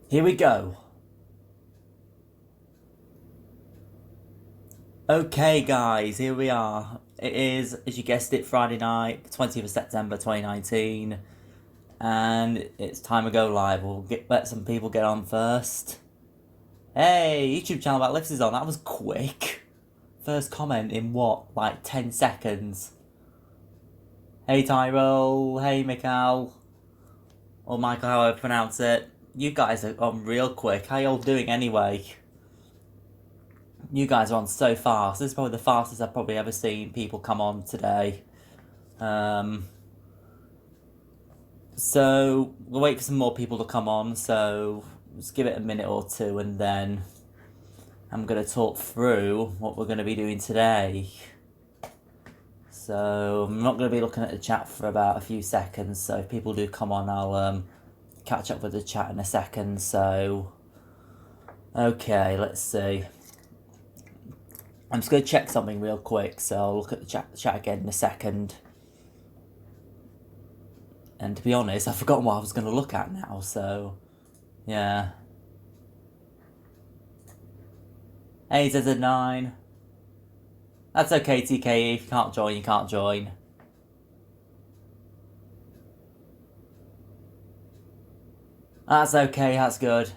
Here we go. Okay, guys, here we are. It is, as you guessed it, Friday night, the 20th of September 2019, and it's time to go live. Let some people get on first. Hey, YouTube channel about lifts is on. That was quick. First comment in what, like 10 seconds? Hey, Tyrell. Hey, Mikhail. Or Michael, how I pronounce it. You guys are on real quick. How y'all doing anyway? You guys are on so fast. This is probably the fastest I've probably ever seen people come on today. So we'll wait for some more people to come on. So just give it a minute or two, and then I'm gonna talk through what we're gonna be doing today. So I'm not gonna be looking at the chat for about a few seconds. So if people do come on, I'll catch up with the chat in a second. So okay, let's see. I'm just going to check something real quick, so I'll look at the chat again in a second. And to be honest, I've forgotten what I was going to look at now, so yeah. Hey, ZZ9. That's okay, TKE. If you can't join, you can't join. That's okay, that's good.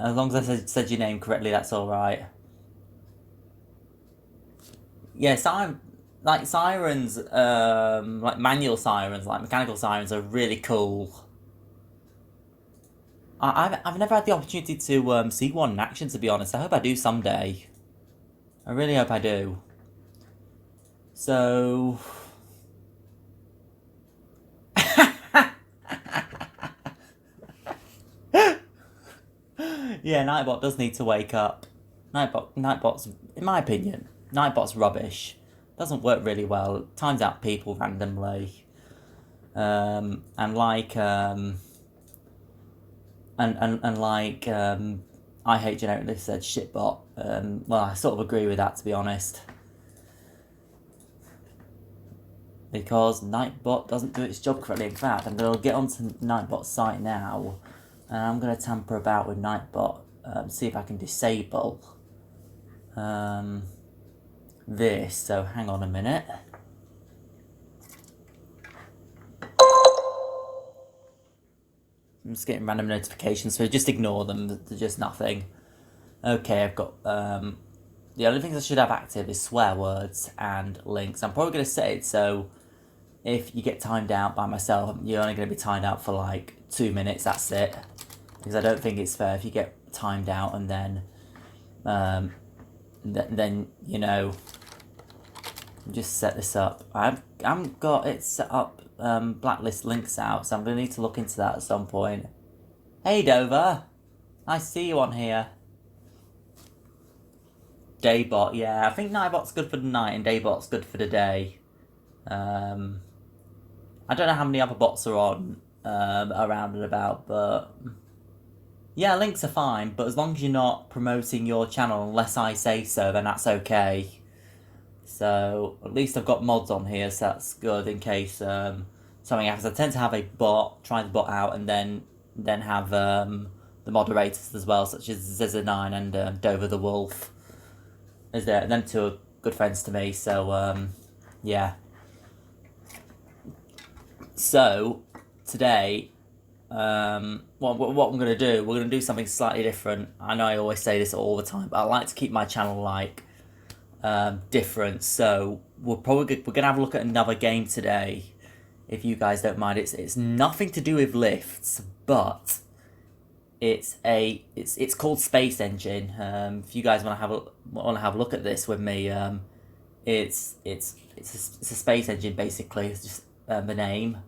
As long as I said your name correctly, that's alright. Yes, I'm like sirens, like manual sirens, like mechanical sirens are really cool. I've never had the opportunity to see one in action, to be honest. I hope I do someday. I really hope I do. So... yeah, Nightbot does need to wake up. Nightbot's, in my opinion, Nightbot's rubbish. Doesn't work really well. It times out people randomly. And like, and like, I hate generically said shitbot. Well, I sort of agree with that, to be honest. Because Nightbot doesn't do its job correctly. In fact, I'm going to get onto Nightbot's site now, and I'm going to tamper about with Nightbot, see if I can disable this. So hang on a minute. I'm just getting random notifications, so just ignore them. They're just nothing. Okay, I've got the only things I should have active is swear words and links. I'm probably going to set it so if you get timed out by myself, you're only going to be timed out for like 2 minutes, that's it. Because I don't think it's fair if you get timed out and then, then you know, just set this up. I haven't got it set up, blacklist links out, so I'm going to need to look into that at some point. Hey Dover, nice to see you on here. Daybot, yeah, I think Nightbot's good for the night and Daybot's good for the day. I don't know how many other bots are on around and about, but yeah, links are fine. But as long as you're not promoting your channel unless I say so, then that's okay. So at least I've got mods on here, so that's good in case something happens. I tend to have a bot, try the bot out, and then have the moderators as well, such as ZZ9 and Dover the Wolf. Is there? Them two are good friends to me, so yeah. So today, what I'm going to do, we're going to do something slightly different. I know I always say this all the time, but I like to keep my channel like different. So we're going to have a look at another game today, if you guys don't mind. It's nothing to do with lifts, but it's called Space Engine. If you guys want to have a look at this with me, it's a space engine basically. It's just the name.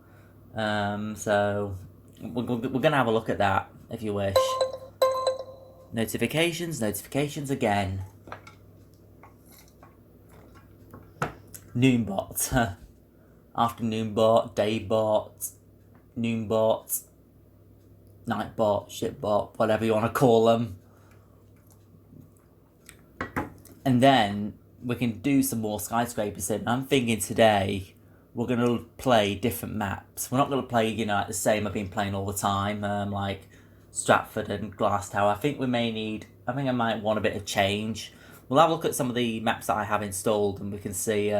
So we're gonna have a look at that if you wish. Notifications again. Noombot, afternoonbot, daybot, noonbot, nightbot, shitbot, whatever you want to call them. And then we can do some more skyscrapers in. I'm thinking today we're going to play different maps. We're not going to play, like the same I've been playing all the time, like Stratford and Glass Tower. I think I might want a bit of change. We'll have a look at some of the maps that I have installed and we can see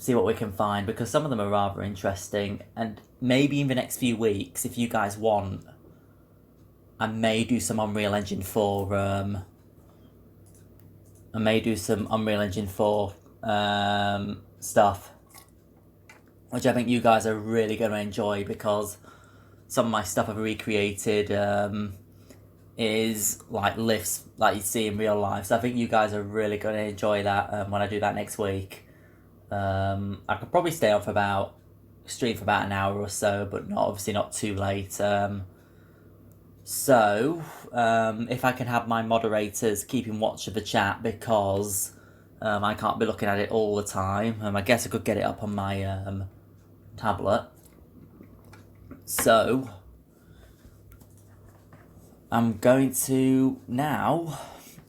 what we can find, because some of them are rather interesting. And maybe in the next few weeks, if you guys want, I may do some Unreal Engine 4 stuff, which I think you guys are really going to enjoy, because some of my stuff I've recreated is like lifts like you see in real life. So I think you guys are really going to enjoy that when I do that next week. I could probably stay on stream for about an hour or so, but obviously not too late. So if I can have my moderators keeping watch of the chat, because I can't be looking at it all the time. I guess I could get it up on my tablet. So I'm going to now.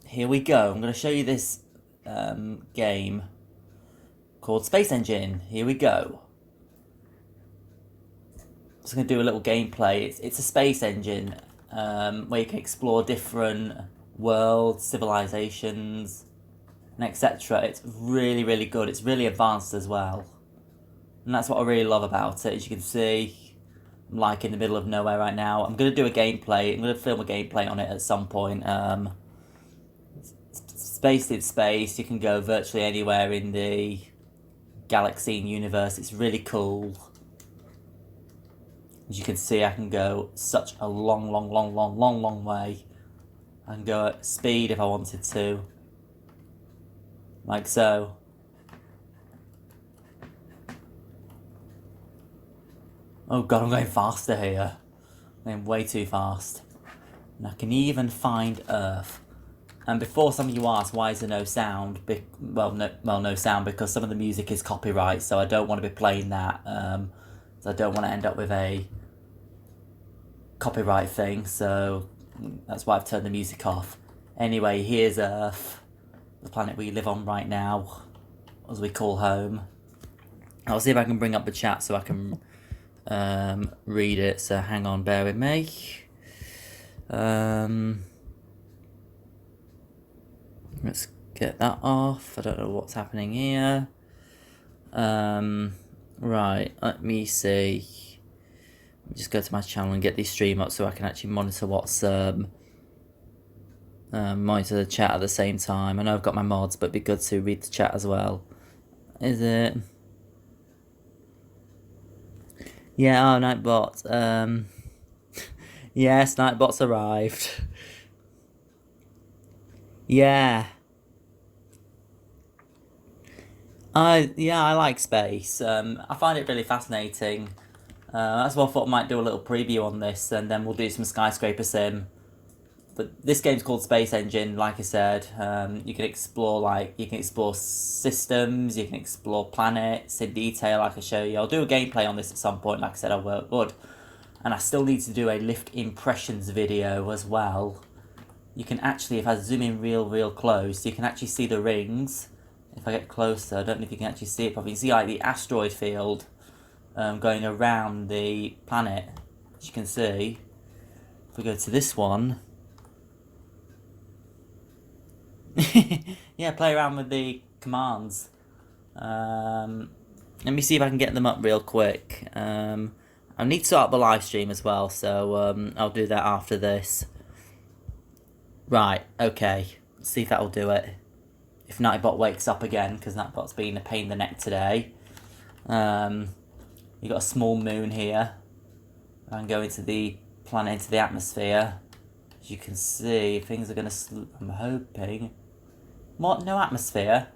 Here we go. I'm going to show you this game called Space Engine. Here we go. Just going to do a little gameplay. It's a space engine where you can explore different worlds, civilizations, and etc. It's really, really good. It's really advanced as well. And that's what I really love about it. As you can see, I'm like in the middle of nowhere right now. I'm going to do a gameplay. I'm going to film a gameplay on it at some point. Space in space. You can go virtually anywhere in the galaxy and universe. It's really cool. As you can see, I can go such a long way. I can go at speed if I wanted to. Like so. Oh god, I'm going faster here. I'm going way too fast. And I can even find Earth. And before some of you ask, why is there no sound? No sound, because some of the music is copyright, so I don't want to be playing that. So I don't want to end up with a copyright thing, so that's why I've turned the music off. Anyway, here's Earth, the planet we live on right now, as we call home. I'll see if I can bring up the chat so I can read it, so hang on, bear with me. Let's get that off. I don't know what's happening here. Right, let me see. Just go to my channel and get this stream up so I can actually monitor what's monitor the chat at the same time. I know I've got my mods, but it'd be good to read the chat as well. Is it? Yeah, oh, Nightbot. Yes, Nightbot's arrived. Yeah. I like space. I find it really fascinating. That's why I thought I might do a little preview on this, and then we'll do some skyscraper sim. But this game's called Space Engine, like I said. You can explore systems, you can explore planets in detail, like I show you. I'll do a gameplay on this at some point, like I said I would. And I still need to do a lift impressions video as well. You can actually, if I zoom in real close, you can actually see the rings. If I get closer, I don't know if you can actually see it properly. You can see like the asteroid field going around the planet, as you can see. If we go to this one, yeah, play around with the commands. Let me see if I can get them up real quick. I need to sort out the live stream as well, so I'll do that after this. Right, okay. Let's see if that'll do it. If Nightbot wakes up again, because Nightbot's been a pain in the neck today. You've got a small moon here. I can go into the planet, into the atmosphere. As you can see, things are going to... I'm hoping... What? No atmosphere?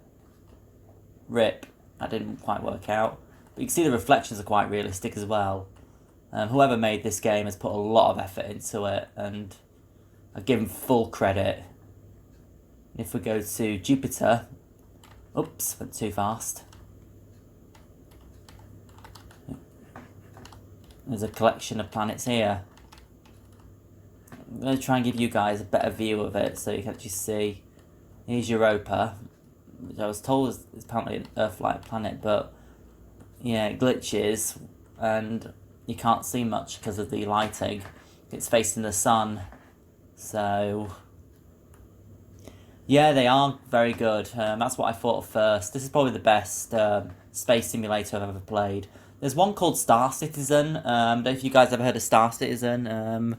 Rip. That didn't quite work out. But you can see the reflections are quite realistic as well. Whoever made this game has put a lot of effort into it, and I give them full credit. If we go to Jupiter... Oops, went too fast. There's a collection of planets here. I'm going to try and give you guys a better view of it so you can actually see. Here's Europa, which I was told is apparently an Earth-like planet, but yeah, it glitches, and you can't see much because of the lighting. It's facing the sun, so yeah, they are very good. That's what I thought at first. This is probably the best space simulator I've ever played. There's one called Star Citizen. I don't know if you guys ever heard of Star Citizen. Um,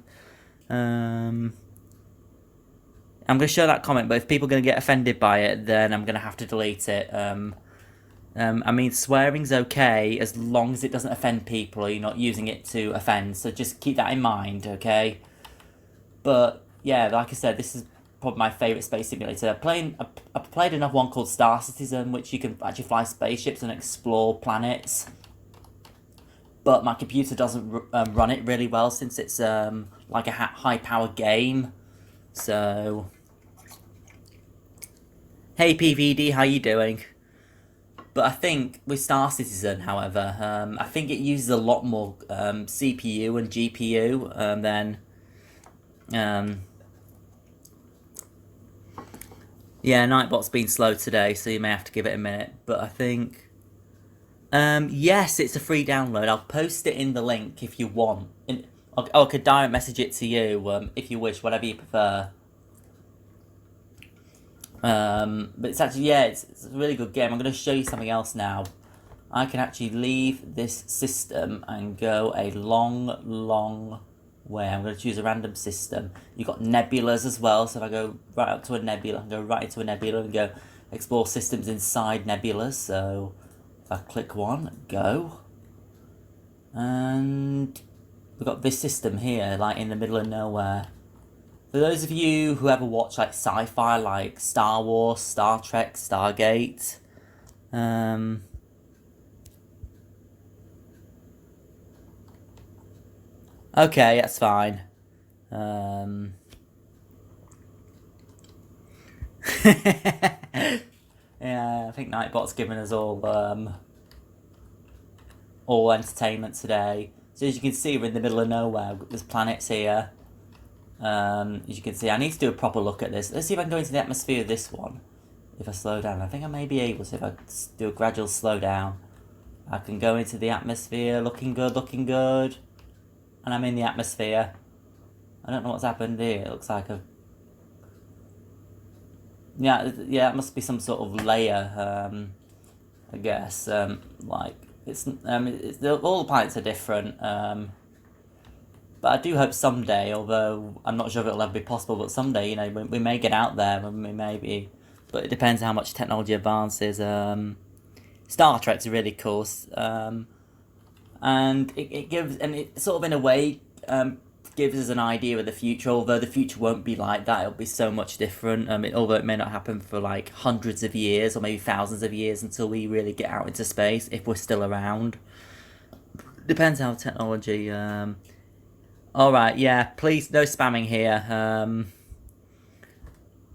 I'm going to show that comment, but if people are going to get offended by it, then I'm going to have to delete it. I mean, swearing's okay as long as it doesn't offend people or you're not using it to offend. So just keep that in mind, okay? But yeah, like I said, this is probably my favourite space simulator. I played another one called Star Citizen, which you can actually fly spaceships and explore planets. But my computer doesn't run it really well since it's like a high-powered game. So, hey PVD, how you doing? But I think with Star Citizen, however, I think it uses a lot more CPU and GPU than... yeah, Nightbot's been slow today, so you may have to give it a minute. But I think... yes, it's a free download. I'll post it in the link if you want. I could direct message it to you if you wish, whatever you prefer. But it's actually, yeah, it's a really good game. I'm going to show you something else now. I can actually leave this system and go a long, long way. I'm going to choose a random system. You've got nebulas as well, so if I go right up to a nebula, I can go right into a nebula and go explore systems inside nebulas. So if I click one, go. And we've got this system here, like in the middle of nowhere. For those of you who ever watch like sci-fi, like Star Wars, Star Trek, Stargate, okay, that's fine. Yeah, I think Nightbot's given us all entertainment today. So as you can see, we're in the middle of nowhere. There's planets here. As you can see, I need to do a proper look at this. Let's see if I can go into the atmosphere of this one. If I slow down, I think I may be able to. If I do a gradual slow down, I can go into the atmosphere. Looking good, looking good. And I'm in the atmosphere. I don't know what's happened here. It looks like a... yeah, it must be some sort of layer, I guess. Like, all the planets are different. But I do hope someday, although I'm not sure if it'll ever be possible, but someday, you know, we may get out there, and we may be... But it depends how much technology advances. Star Trek's really cool. And it gives... And it sort of, in a way, gives us an idea of the future, although the future won't be like that. It'll be so much different. Although it may not happen for, like, hundreds of years, or maybe thousands of years, until we really get out into space, if we're still around. Depends how technology... Alright, yeah, please, no spamming here.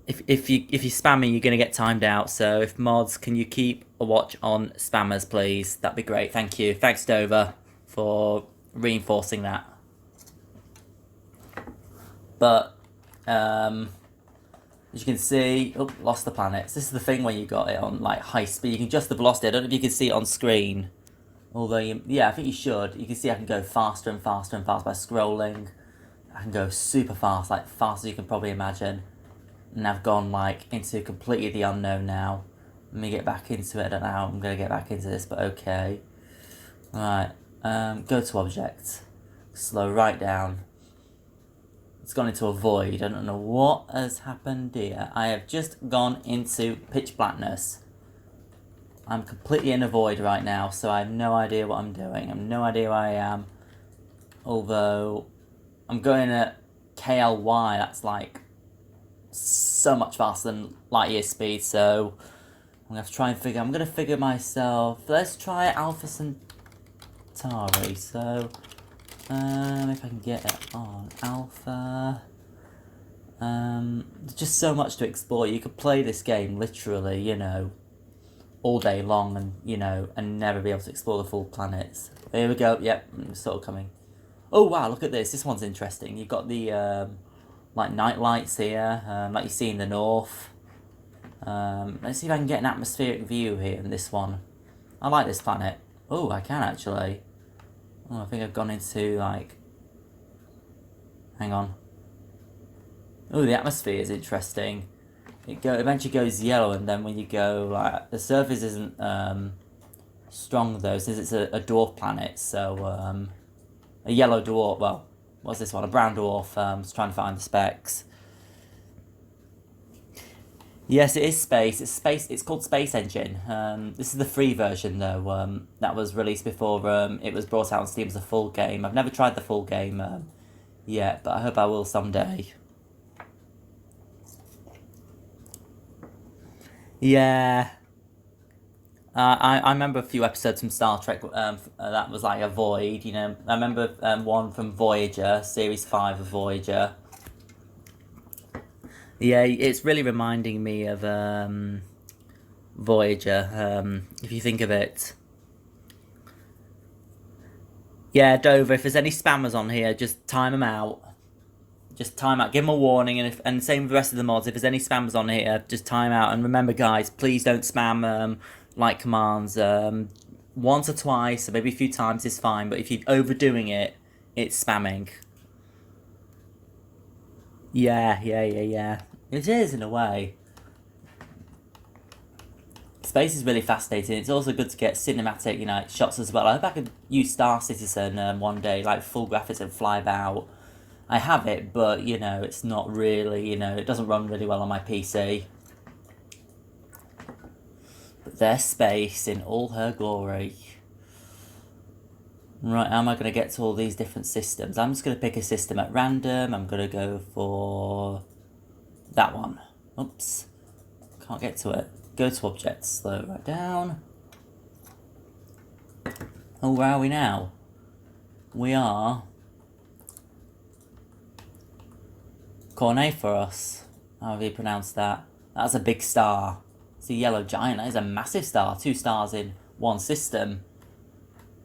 If you spam me, you're going to get timed out, so if mods, can you keep a watch on spammers, please? That'd be great, thank you. Thanks, Dover, for reinforcing that. But, as you can see... Oh, lost the planets. This is the thing when you got it on, like, high speed. You can adjust the velocity. I don't know if you can see it on screen. Although, yeah, I think you should. You can see I can go faster and faster and faster by scrolling. I can go super fast, like fast as you can probably imagine. And I've gone, like, into completely the unknown now. Let me get back into it. I don't know how I'm going to get back into this, but okay. Alright, go to object. Slow right down. It's gone into a void. I don't know what has happened here. I have just gone into pitch blackness. I'm completely in a void right now, so I have no idea what I'm doing. I have no idea where I am. Although, I'm going at KLY, that's like so much faster than light year speed, so I'm going to have to try and figure... I'm going to figure myself... Let's try Alpha Centauri, so... if I can get it on Alpha... there's just so much to explore. You could play this game, literally, you know... all day long, and you know, and never be able to explore the full planets. Here we go. Yep, sort of coming. Oh wow, look at this. This one's interesting. You've got the like night lights here, like you see in the north. Let's see if I can get an atmospheric view here in this one. I like this planet. Oh, I can actually. Oh, I think I've gone into, like... Hang on. Oh, the atmosphere is interesting. It eventually goes yellow, and then when you go, like... The surface isn't strong, though, since it's a dwarf planet, so... a yellow dwarf, well... What's this one? A brown dwarf. Just trying to find the specs. Yes, it is space. It's space. It's called Space Engine. This is the free version though. That was released before it was brought out on Steam as a full game. I've never tried the full game yet, but I hope I will someday. Yeah. I remember a few episodes from Star Trek that was like a void. You know, I remember one from Voyager, Series 5 of Voyager. Yeah, it's really reminding me of Voyager, if you think of it. Yeah, Dover, if there's any spammers on here, just time them out. Just time out, give them a warning, and same with the rest of the mods. If there's any spammers on here, just time out. And remember, guys, please don't spam like commands. Once or twice, or maybe a few times is fine, but if you're overdoing it, it's spamming. Yeah. It is, in a way. Space is really fascinating. It's also good to get cinematic, shots as well. I hope I could use Star Citizen one day, like full graphics and fly about. I have it, but, it's not really, it doesn't run really well on my PC. But there's space in all her glory. Right, how am I going to get to all these different systems? I'm just going to pick a system at random. I'm going to go for that one. Oops. Can't get to it. Go to objects. Slow right down. Oh, where are we now? We are... Cornephoros. How do you pronounce that? That's a big star. It's a yellow giant. That is a massive star. 2 stars in one system.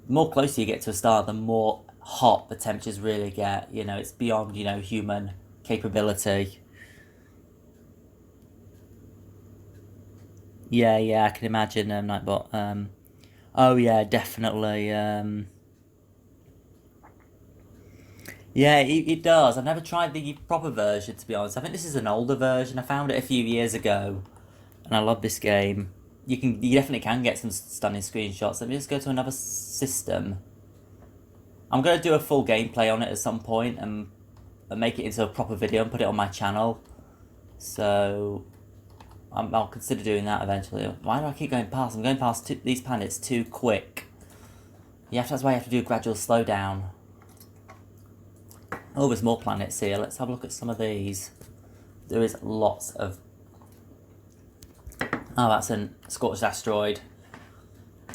The more closer you get to a star, the more hot the temperatures really get. It's beyond, human capability. Yeah, I can imagine, Nightbot. Oh, yeah, definitely. Yeah, it does. I've never tried the proper version, to be honest. I think this is an older version. I found it a few years ago, and I love this game. You definitely can get some stunning screenshots. Let me just go to another system. I'm going to do a full gameplay on it at some point and make it into a proper video and put it on my channel. So, I'll consider doing that eventually. Why do I keep going past? I'm going past these planets too quick. That's why you have to do a gradual slowdown. Oh, there's more planets here. Let's have a look at some of these. There is lots of... Oh, that's a scorched asteroid.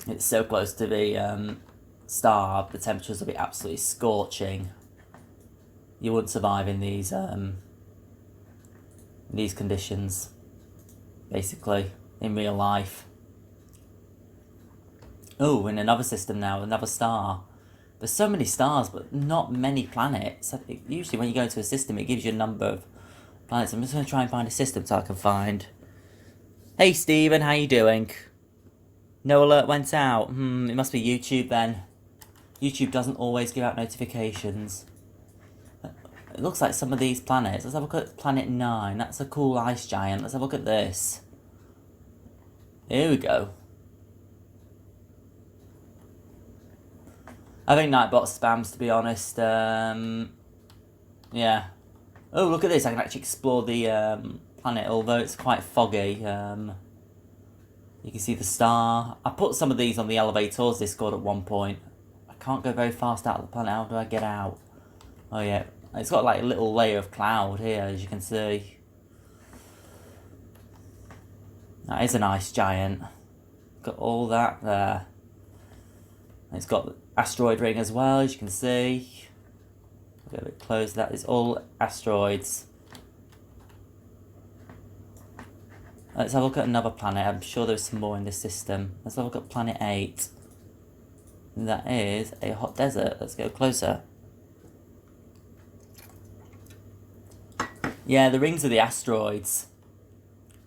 It's so close to the star, the temperatures will be absolutely scorching. You wouldn't survive in these conditions, basically, in real life. Oh, in another system now, another star. There's so many stars, but not many planets. Usually when you go into a system, it gives you a number of planets. I'm just going to try and find a system so I can find... Hey, Stephen, how you doing? No alert went out. It must be YouTube then. YouTube doesn't always give out notifications. It looks like some of these planets. Let's have a look at Planet 9. That's a cool ice giant. Let's have a look at this. Here we go. I think Nightbot spams, to be honest. Yeah. Oh, look at this. I can actually explore the planet, although it's quite foggy. You can see the star. I put some of these on the elevators Discord at one point. I can't go very fast out of the planet. How do I get out? Oh, yeah. It's got like a little layer of cloud here, as you can see. That is an ice giant. Got all that there. It's got the asteroid ring as well, as you can see. A bit close. That is all asteroids. Let's have a look at another planet. I'm sure there's some more in this system. Let's have a look at Planet 8. That is a hot desert. Let's go closer. Yeah, the rings are the asteroids.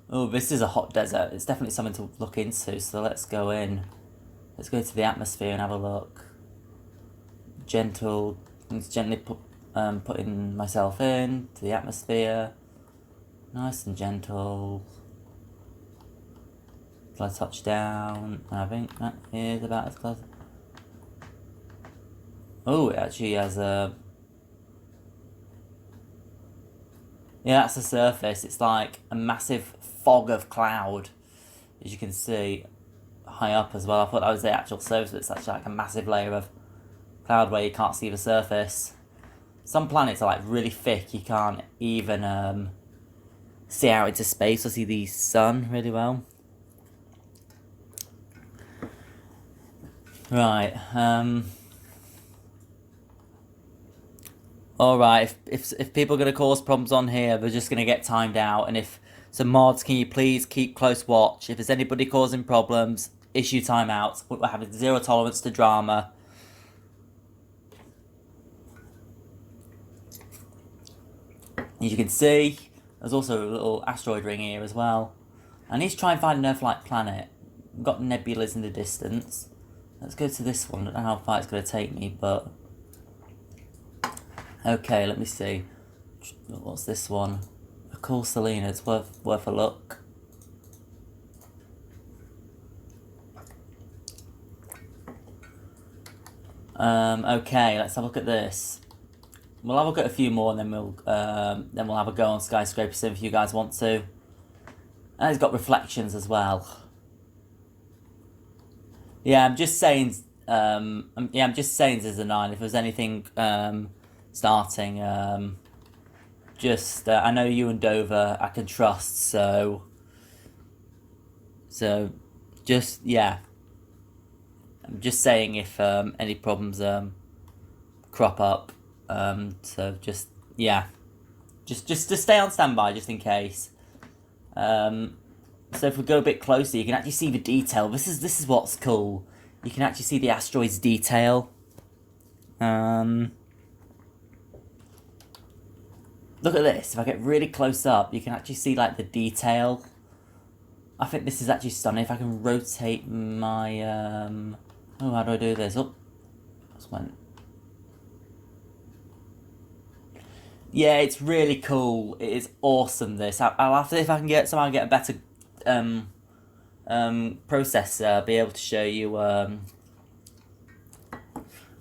Oh, this is a hot desert. It's definitely something to look into, so let's go in. Let's go to the atmosphere and have a look. Gentle, just gently putting myself in to the atmosphere. Nice and gentle. Till I touch down. I think that is about as close. Oh, it actually has a... Yeah, that's the surface. It's like a massive fog of cloud, as you can see, high up as well. I thought that was the actual surface, but it's actually like a massive layer of cloud where you can't see the surface. Some planets are like really thick. You can't even see out into space or see the sun really well. Right. Alright, if people are going to cause problems on here, they're just going to get timed out. And if... So mods, can you please keep close watch? If there's anybody causing problems, issue timeouts. We're having zero tolerance to drama. As you can see, there's also a little asteroid ring here as well. I need to try and find an Earth-like planet. We've got nebulas in the distance. Let's go to this one. I don't know how far it's going to take me, but... Okay, let me see. What's this one? A cool Selena. It's worth a look. Okay, let's have a look at this. We'll have a look at a few more, and then we'll have a go on Skyscraper Sim if you guys want to. And it's got reflections as well. Yeah, I'm just saying. I'm just saying there's a 9. If there's anything starting, just I know you and Dover I can trust, so just yeah. I'm just saying if any problems crop up. So just yeah, just stay on standby just in case. So if we go a bit closer, you can actually see the detail. This is what's cool. You can actually see the asteroid's detail. Look at this. If I get really close up, you can actually see like the detail. I think this is actually stunning. If I can rotate my oh, how do I do this? Oh, just went. Yeah, it's really cool. It is awesome. This I'll have to, if I can somehow get a better processor, be able to show you.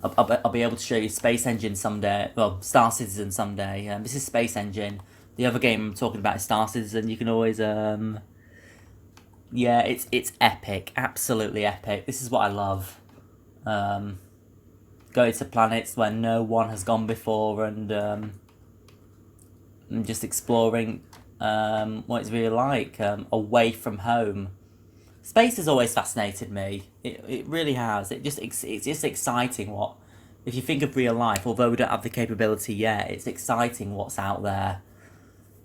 I'll be able to show you Space Engine someday. Well, Star Citizen someday. This is Space Engine. The other game I'm talking about is Star Citizen. You can always yeah, it's epic, absolutely epic. This is what I love. Going to planets where no one has gone before, and just exploring what it's really like away from home. Space has always fascinated me. It really has. It's just exciting. What if you think of real life? Although we don't have the capability yet, it's exciting what's out there,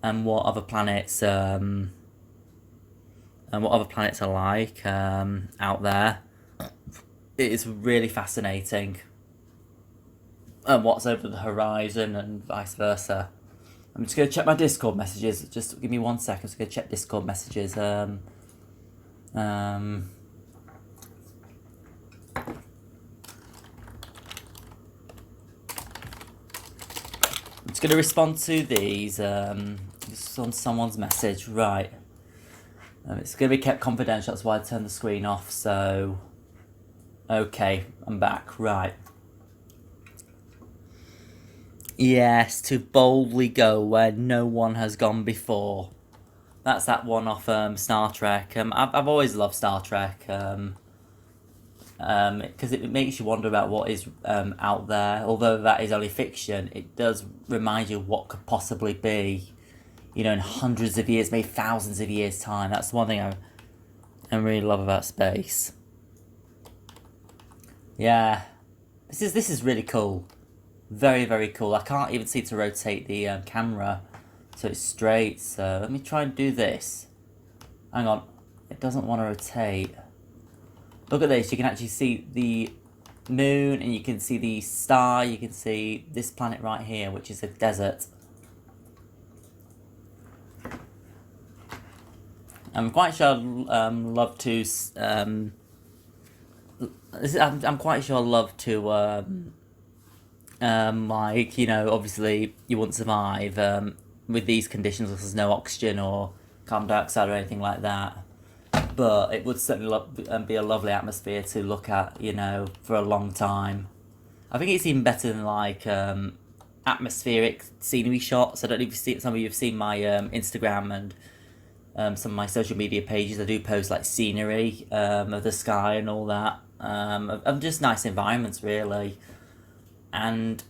and what other planets are like out there. It is really fascinating. And what's over the horizon and vice versa. I'm just going to check my Discord messages. Just give me 1 second. I'm just going to check Discord messages. I'm just going to respond to these. Just on someone's message. Right. It's going to be kept confidential. That's why I turned the screen off. So, okay, I'm back. Right. Yes, to boldly go where no one has gone before. That's that one off Star Trek. I've always loved Star Trek. Because it makes you wonder about what is out there. Although that is only fiction, it does remind you of what could possibly be. You know, in hundreds of years, maybe thousands of years' time. That's the one thing I really love about space. Yeah, this is really cool. Very, very cool. I can't even seem to rotate the camera so it's straight. So let me try and do this. Hang on. It doesn't want to rotate. Look at this. You can actually see the moon, and you can see the star. You can see this planet right here, which is a desert. I'm quite sure I'd love to I'm quite sure I'd love to like, you know, obviously you wouldn't survive with these conditions if there's no oxygen or carbon dioxide or anything like that. But it would certainly be a lovely atmosphere to look at, you know, for a long time. I think it's even better than like atmospheric scenery shots. I don't know if some of you have seen my Instagram and some of my social media pages. I do post like scenery of the sky and all that. Of just nice environments, really. And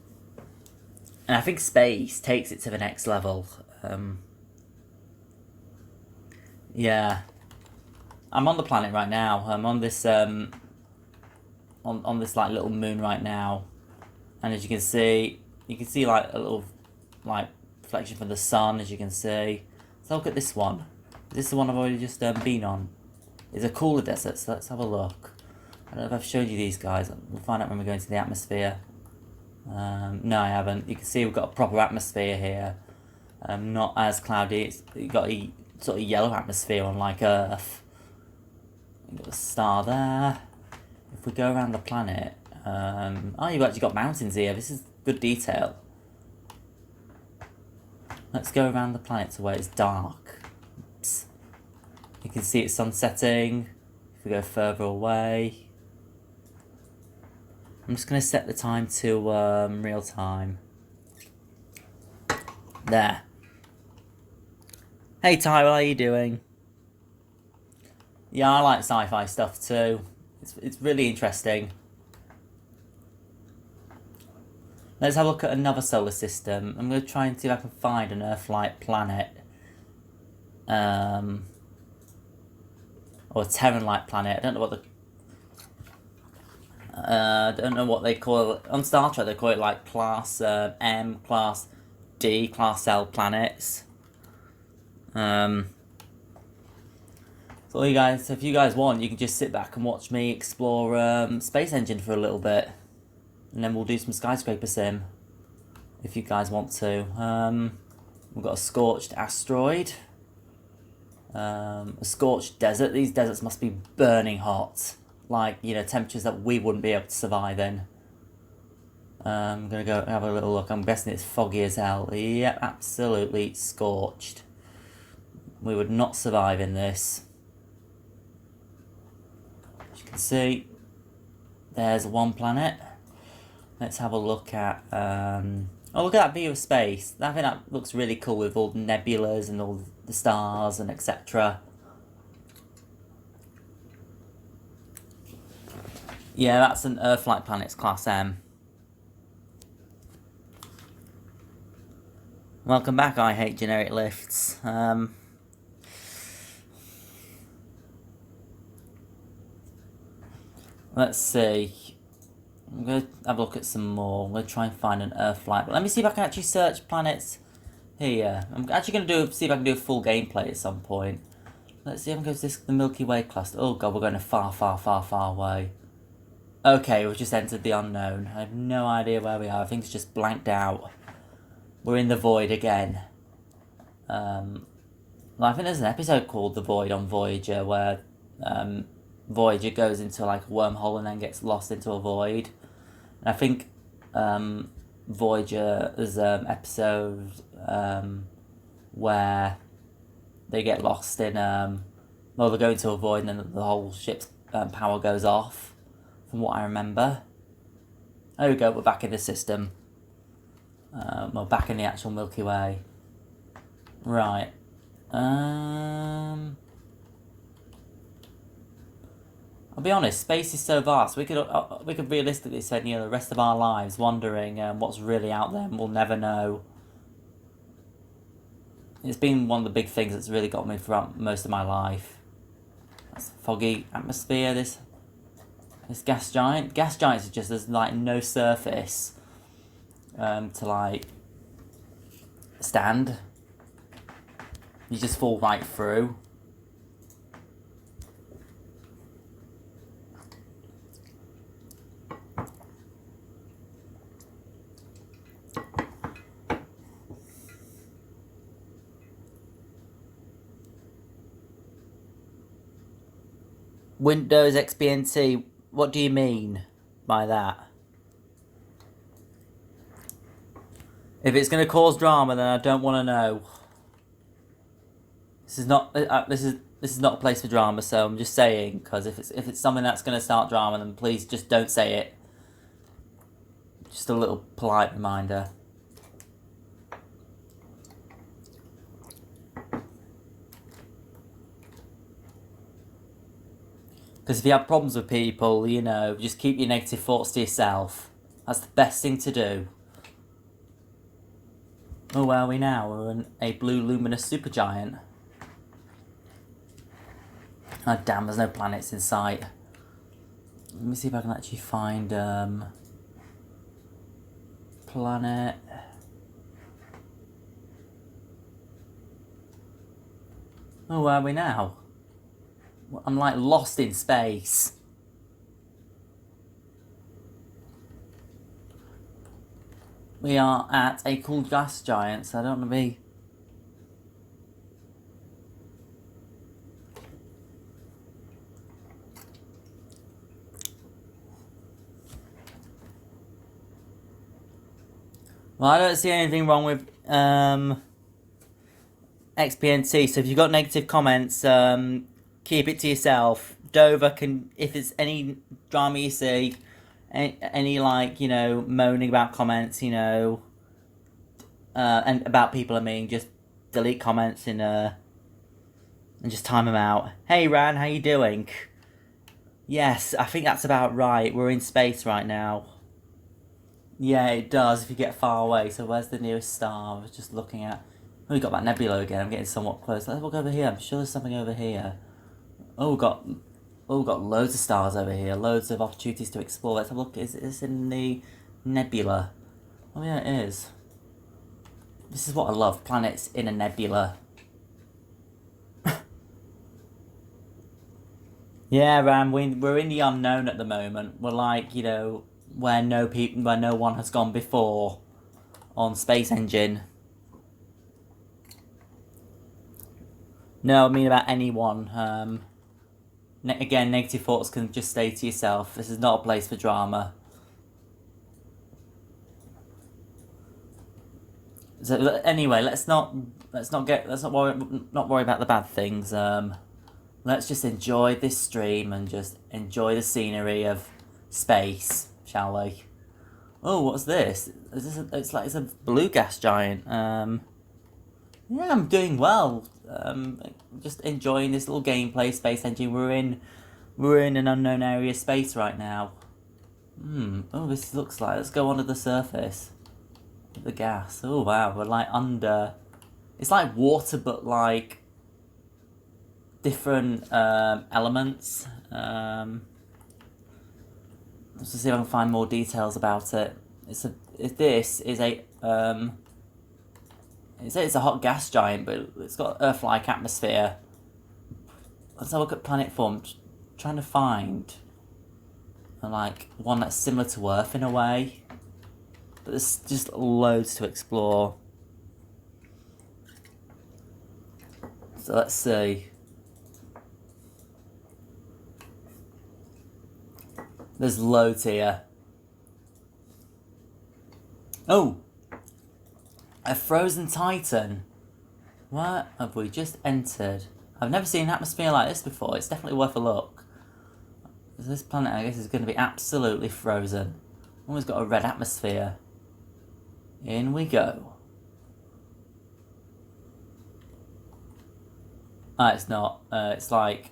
I think space takes it to the next level. Yeah, I'm on the planet right now. I'm on this on this like little moon right now, and as you can see like a little like reflection from the sun. As you can see, so look at this one. Is this the one I've already just been on? It's a cooler desert, so let's have a look. I don't know if I've showed you these guys. We'll find out when we go into the atmosphere. No, I haven't. You can see we've got a proper atmosphere here. Not as cloudy. You've got a sort of yellow atmosphere on like Earth. You've got a star there. If we go around the planet, oh, you've actually got mountains here. This is good detail. Let's go around the planet to where it's dark. Oops. You can see it's sun setting. If we go further away, I'm just going to set the time to real time. There. Hey Ty, how are you doing? Yeah, I like sci-fi stuff too. It's really interesting. Let's have a look at another solar system. I'm going to try and see if I can find an Earth-like planet. Or a Terran-like planet. I don't know what I don't know what they call it. On Star Trek, they call it like Class M, Class D, Class L planets. So you guys, if you guys want, you can just sit back and watch me explore Space Engine for a little bit, and then we'll do some skyscraper sim, if you guys want to. We've got a scorched asteroid, a scorched desert. These deserts must be burning hot, like, you know, temperatures that we wouldn't be able to survive in. I'm gonna go have a little look. I'm guessing it's foggy as hell. Yep, absolutely scorched. We would not survive in this. As you can see, there's one planet. Let's have a look at oh, look at that view of space. I think that looks really cool with all the nebulas and all the stars and etc. Yeah, that's an Earth-like planet. It's Class M. Welcome back, I Hate Generic Lifts. Let's see. I'm going to have a look at some more. I'm going to try and find an Earth-like. Let me see if I can actually search planets here. I'm actually going to see if I can do a full gameplay at some point. Let's see if I can go to the Milky Way cluster. Oh god, we're going far, far, far, far away. Okay, we've just entered the unknown. I have no idea where we are. I think it's just blanked out. We're in the void again. I think there's an episode called The Void on Voyager where Voyager goes into like a wormhole and then gets lost into a void. And I think Voyager is an episode where they get lost in well, they go into a void and then the whole ship's power goes off, from what I remember. There we go, we're back in the system. We're back in the actual Milky Way. Right. I'll be honest, space is so vast, we could realistically spend, you know, the rest of our lives wondering what's really out there, and we'll never know. It's been one of the big things that's really got me throughout most of my life. That's foggy atmosphere, this gas giant. Gas giants are just, there's like no surface to like stand. You just fall right through. Windows XP NT. What do you mean by that? If it's going to cause drama, then I don't want to know. This is not this is not a place for drama. So I'm just saying, because if it's something that's going to start drama, then please just don't say it. Just a little polite reminder. Because if you have problems with people, you know, just keep your negative thoughts to yourself. That's the best thing to do. Oh, where are we now? We're in a blue luminous supergiant. Oh, damn, there's no planets in sight. Let me see if I can actually find planet. Oh, where are we now? I'm like lost in space. We are at a cool gas giant, so I don't want to be... Well, I don't see anything wrong with XPNT, so if you've got negative comments, keep it to yourself. Dover can, if there's any drama you see, any like, you know, moaning about comments, you know, and about people, I mean, just delete comments and just time them out. Hey Ran, how you doing? Yes, I think that's about right. We're in space right now. Yeah, it does if you get far away. So where's the nearest star? I was just looking at... Oh, we got that nebula again. I'm getting somewhat close. Let's look over here. I'm sure there's something over here. Oh, we've got loads of stars over here. Loads of opportunities to explore. Let's have a look. Is this in the nebula? Oh, yeah, it is. This is what I love. Planets in a nebula. Yeah, Ram, we're in the unknown at the moment. We're like, you know, where no one has gone before on Space Engine. No, I mean about anyone. Again, negative thoughts can just stay to yourself. This is not a place for drama. So anyway, let's not worry about the bad things. Let's just enjoy this stream and just enjoy the scenery of space, shall we? Oh, what's this? It's like it's a blue gas giant. Yeah, I'm doing well. Just enjoying this little gameplay, Space Engine. We're in an unknown area of space right now. Oh, this looks like... Let's go under the surface. The gas. Oh, wow. We're like under... It's like water, but like... different elements. Let's just see if I can find more details about it. This is a... It's a hot gas giant, but it's got Earth-like atmosphere. Let's have a look at planet form. Trying to find like one that's similar to Earth in a way. But there's just loads to explore. So let's see. There's loads here. Oh! A frozen titan. What have we just entered? I've never seen an atmosphere like this before. It's definitely worth a look. This planet, I guess, is going to be absolutely frozen. Almost got a red atmosphere. In we go. It's not. It's like...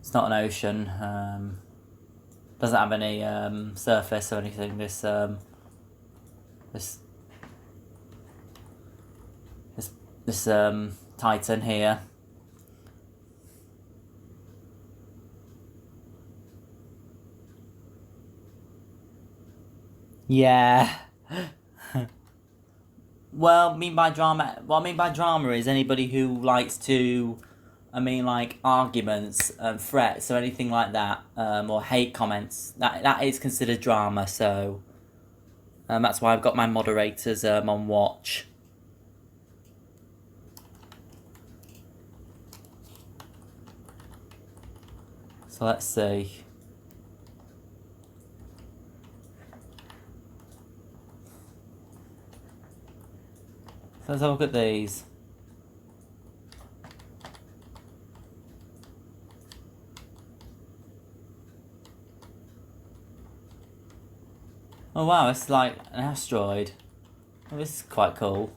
It's not an ocean. Doesn't have any surface or anything. This Titan here. Yeah. What I mean by drama is anybody who likes to, like arguments, threats or anything like that, or hate comments. That is considered drama. So, that's why I've got my moderators on watch. So let's see. So let's have a look at these. Oh wow, it's like an asteroid. Oh, this is quite cool.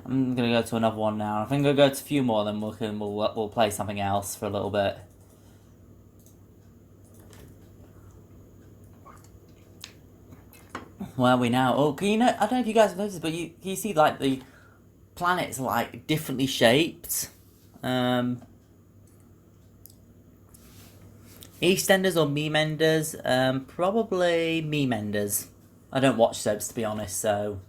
I'm gonna go to another one now. I think I'll go to a few more, then we'll play something else for a little bit. Where are we now? Oh, can you know? I don't know if you guys have noticed, but you see like the planets are like differently shaped. EastEnders or Memenders? Probably Memenders. I don't watch soaps to be honest, so.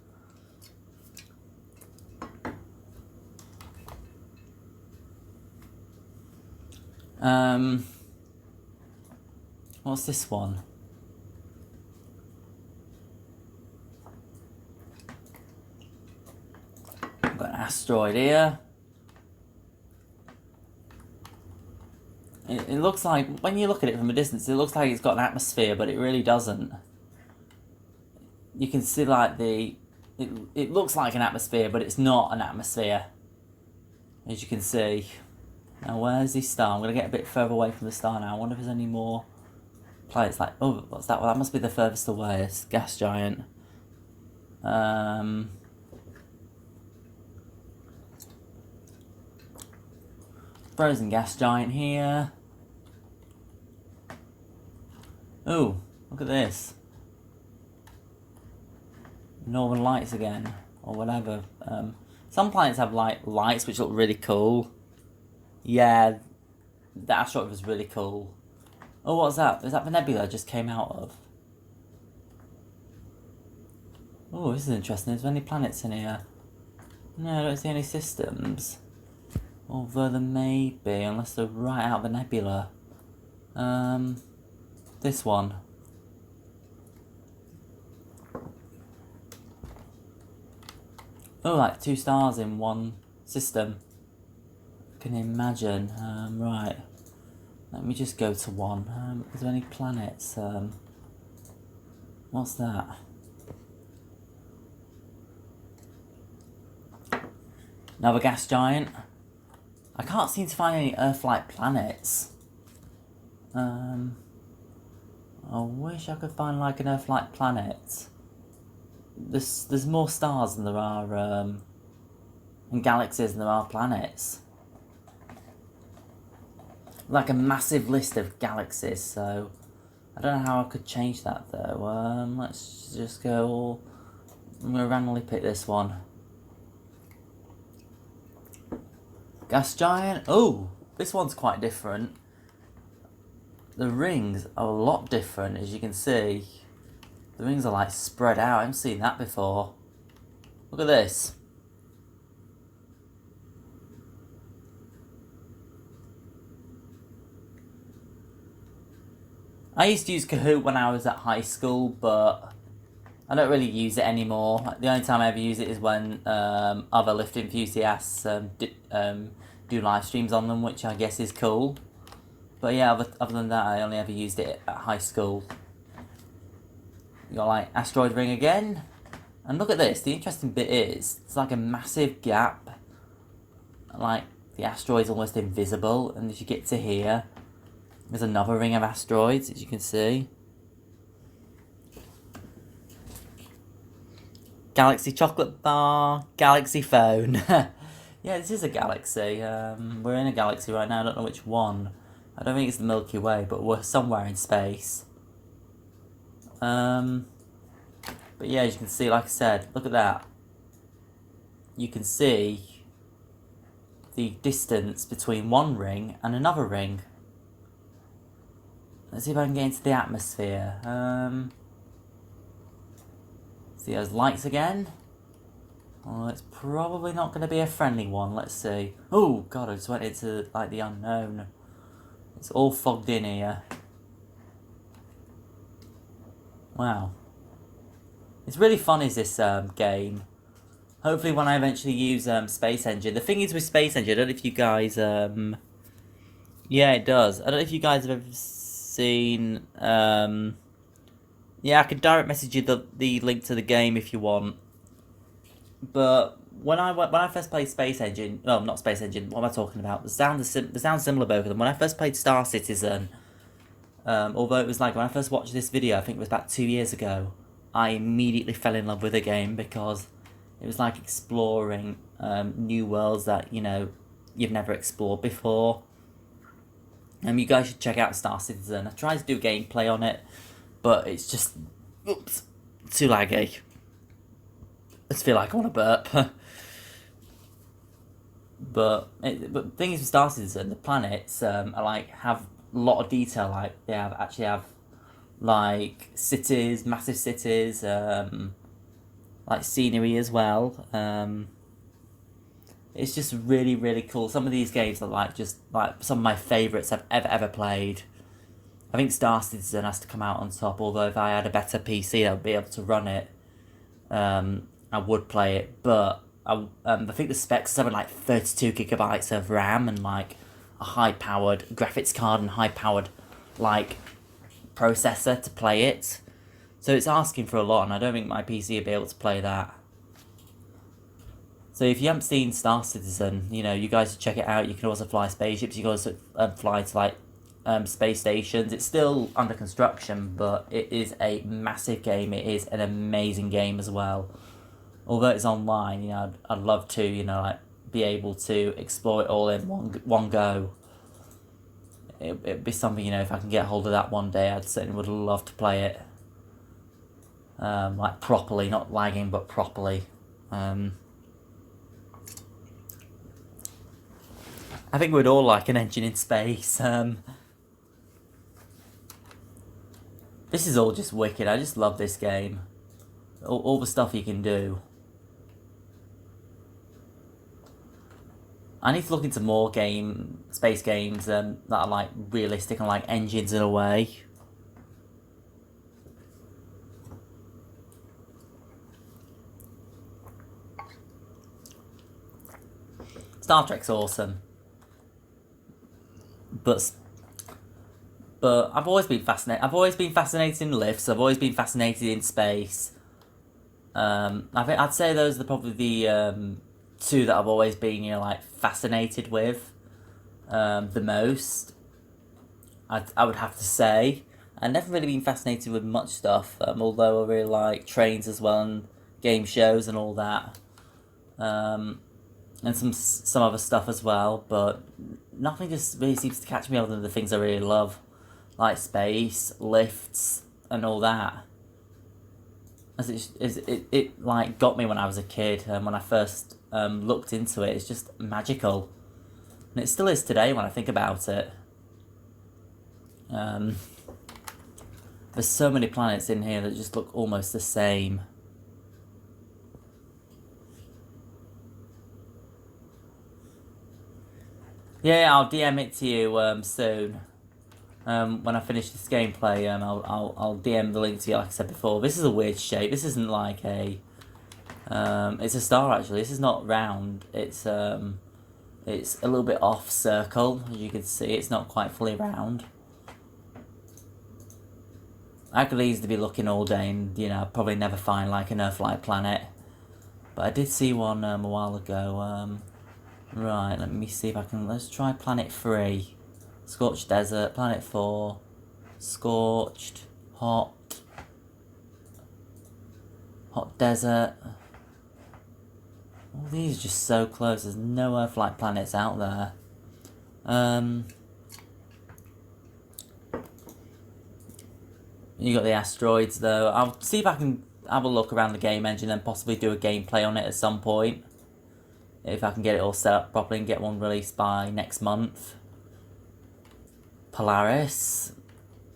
What's this one? I've got an asteroid here. It looks like, when you look at it from a distance, it looks like it's got an atmosphere, but it really doesn't. You can see like it looks like an atmosphere, but it's not an atmosphere. As you can see. Now where's the star? I'm going to get a bit further away from the star now. I wonder if there's any more planets like... Oh, what's that? Well, that must be the furthest away. It's gas giant. Frozen gas giant here. Oh, look at this. Northern Lights again, or whatever. Some planets have like lights which look really cool. Yeah, the asteroid was really cool. Oh, what's that? Is that the nebula I just came out of? Oh, this is interesting. Is there any planets in here? No, I don't see any systems. Although there may be, unless they're right out of the nebula. This one. Oh, like 2 stars in one system. I can imagine. Right. Let me just go to one. Is there any planets? What's that? Another gas giant. I can't seem to find any Earth-like planets. I wish I could find like an Earth-like planet. There's more stars than there are and galaxies than there are planets. Like a massive list of galaxies, so I don't know how I could change that though. Let's just go. I'm gonna randomly pick this one. Gas giant. Oh, this one's quite different. The rings are a lot different, as you can see. The rings are like spread out. I haven't seen that before. Look at this. I used to use Kahoot when I was at high school, but I don't really use it anymore. The only time I ever use it is when other lift enthusiasts do live streams on them, which I guess is cool. But yeah, other than that, I only ever used it at high school. You got like asteroid ring again. And look at this, the interesting bit is, it's like a massive gap. Like, the asteroid's almost invisible, and as you get to here, there's another ring of asteroids, as you can see. Galaxy chocolate bar, galaxy phone. Yeah, this is a galaxy. We're in a galaxy right now, I don't know which one. I don't think it's the Milky Way, but we're somewhere in space. But yeah, as you can see, like I said, look at that. You can see the distance between one ring and another ring. Let's see if I can get into the atmosphere. See, there's lights again. Oh, it's probably not going to be a friendly one. Let's see. Oh, God, I just went into, like, the unknown. It's all fogged in here. Wow. It's really fun, is this game. Hopefully when I eventually use Space Engine. The thing is with Space Engine, I don't know if you guys Yeah, it does. I don't know if you guys have ever seen. Yeah, I could direct message you the link to the game if you want. But when I first played Space Engine, no, not Space Engine. What am I talking about? The sound similar both of them. When I first played Star Citizen, although it was like when I first watched this video, I think it was about 2 years ago. I immediately fell in love with the game because it was like exploring new worlds that you've never explored before. You guys should check out Star Citizen. I tried to do gameplay on it, but it's just too laggy. I just feel like I want to burp. But the thing is with Star Citizen, the planets are like have a lot of detail. Like they have like cities, massive cities, like scenery as well. It's just really really cool. Some of these games are like just like some of my favorites I've ever played. I think Star Citizen has to come out on top. Although if I had a better PC, I would be able to run it. I would play it, but I think the specs are something like 32 GB of RAM and like a high-powered graphics card and high-powered like processor to play it. So it's asking for a lot, and I don't think my PC will be able to play that. So if you haven't seen Star Citizen, you guys should check it out. You can also fly spaceships. You can also fly to like space stations. It's still under construction, but it is a massive game. It is an amazing game as well. Although it's online, I'd love to, like be able to explore it all in one go. It'd be something, if I can get hold of that one day, I'd certainly would love to play it. Like properly, not lagging, but properly. I think we'd all like an engine in space. This is all just wicked. I just love this game. All the stuff you can do. I need to look into more space games that are like realistic and like engines in a way. Star Trek's awesome, but I've always been fascinated. I've always been fascinated in lifts. I've always been fascinated in space. I think I'd say those are probably the two that I've always been, like fascinated with the most. I would have to say. I've never really been fascinated with much stuff, although I really like trains as well and game shows and all that, and some other stuff as well. But nothing just really seems to catch me other than the things I really love, like space, lifts, and all that. As it like got me when I was a kid, and when I first looked into it, it's just magical, and it still is today when I think about it. There's so many planets in here that just look almost the same. Yeah, I'll DM it to you soon. When I finish this gameplay, I'll DM the link to you like I said before. This is a weird shape. This isn't like a it's a star actually. This is not round. It's a little bit off circle, as you can see. It's not quite fully round. I could easily be looking all day and probably never find like an Earth-like planet. But I did see one a while ago. Right, let me see if I can. Let's try Planet 3. Scorched Desert, Planet 4, Scorched, Hot Desert. All these are just so close. There's no Earth-like planets out there. You got the asteroids though. I'll see if I can have a look around the game engine and possibly do a gameplay on it at some point. If I can get it all set up properly and get one released by next month. Polaris.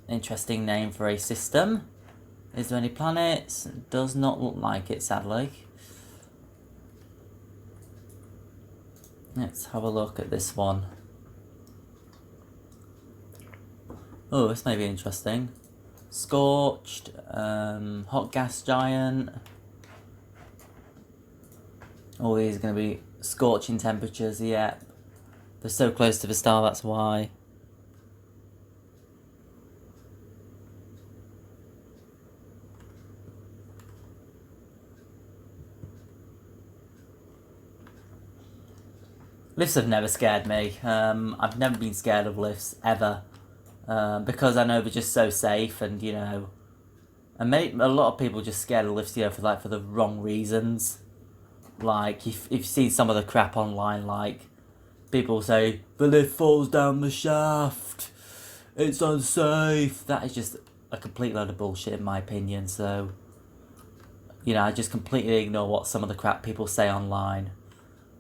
Interesting name for a system. Is there any planets? Does not look like it, sadly. Let's have a look at this one. Oh, this may be interesting. Scorched, hot gas giant. All these are going to be scorching temperatures, yeah. They're so close to the star, that's why. Lifts have never scared me. I've never been scared of lifts, ever. Because I know they're just so safe, and, you know... And a lot of people just scared of lifts, you know, for the wrong reasons. Like, if you've seen some of the crap online, like... People say, the lift falls down the shaft. It's unsafe. That is just a complete load of bullshit, in my opinion, so... You know, I just completely ignore what some of the crap people say online.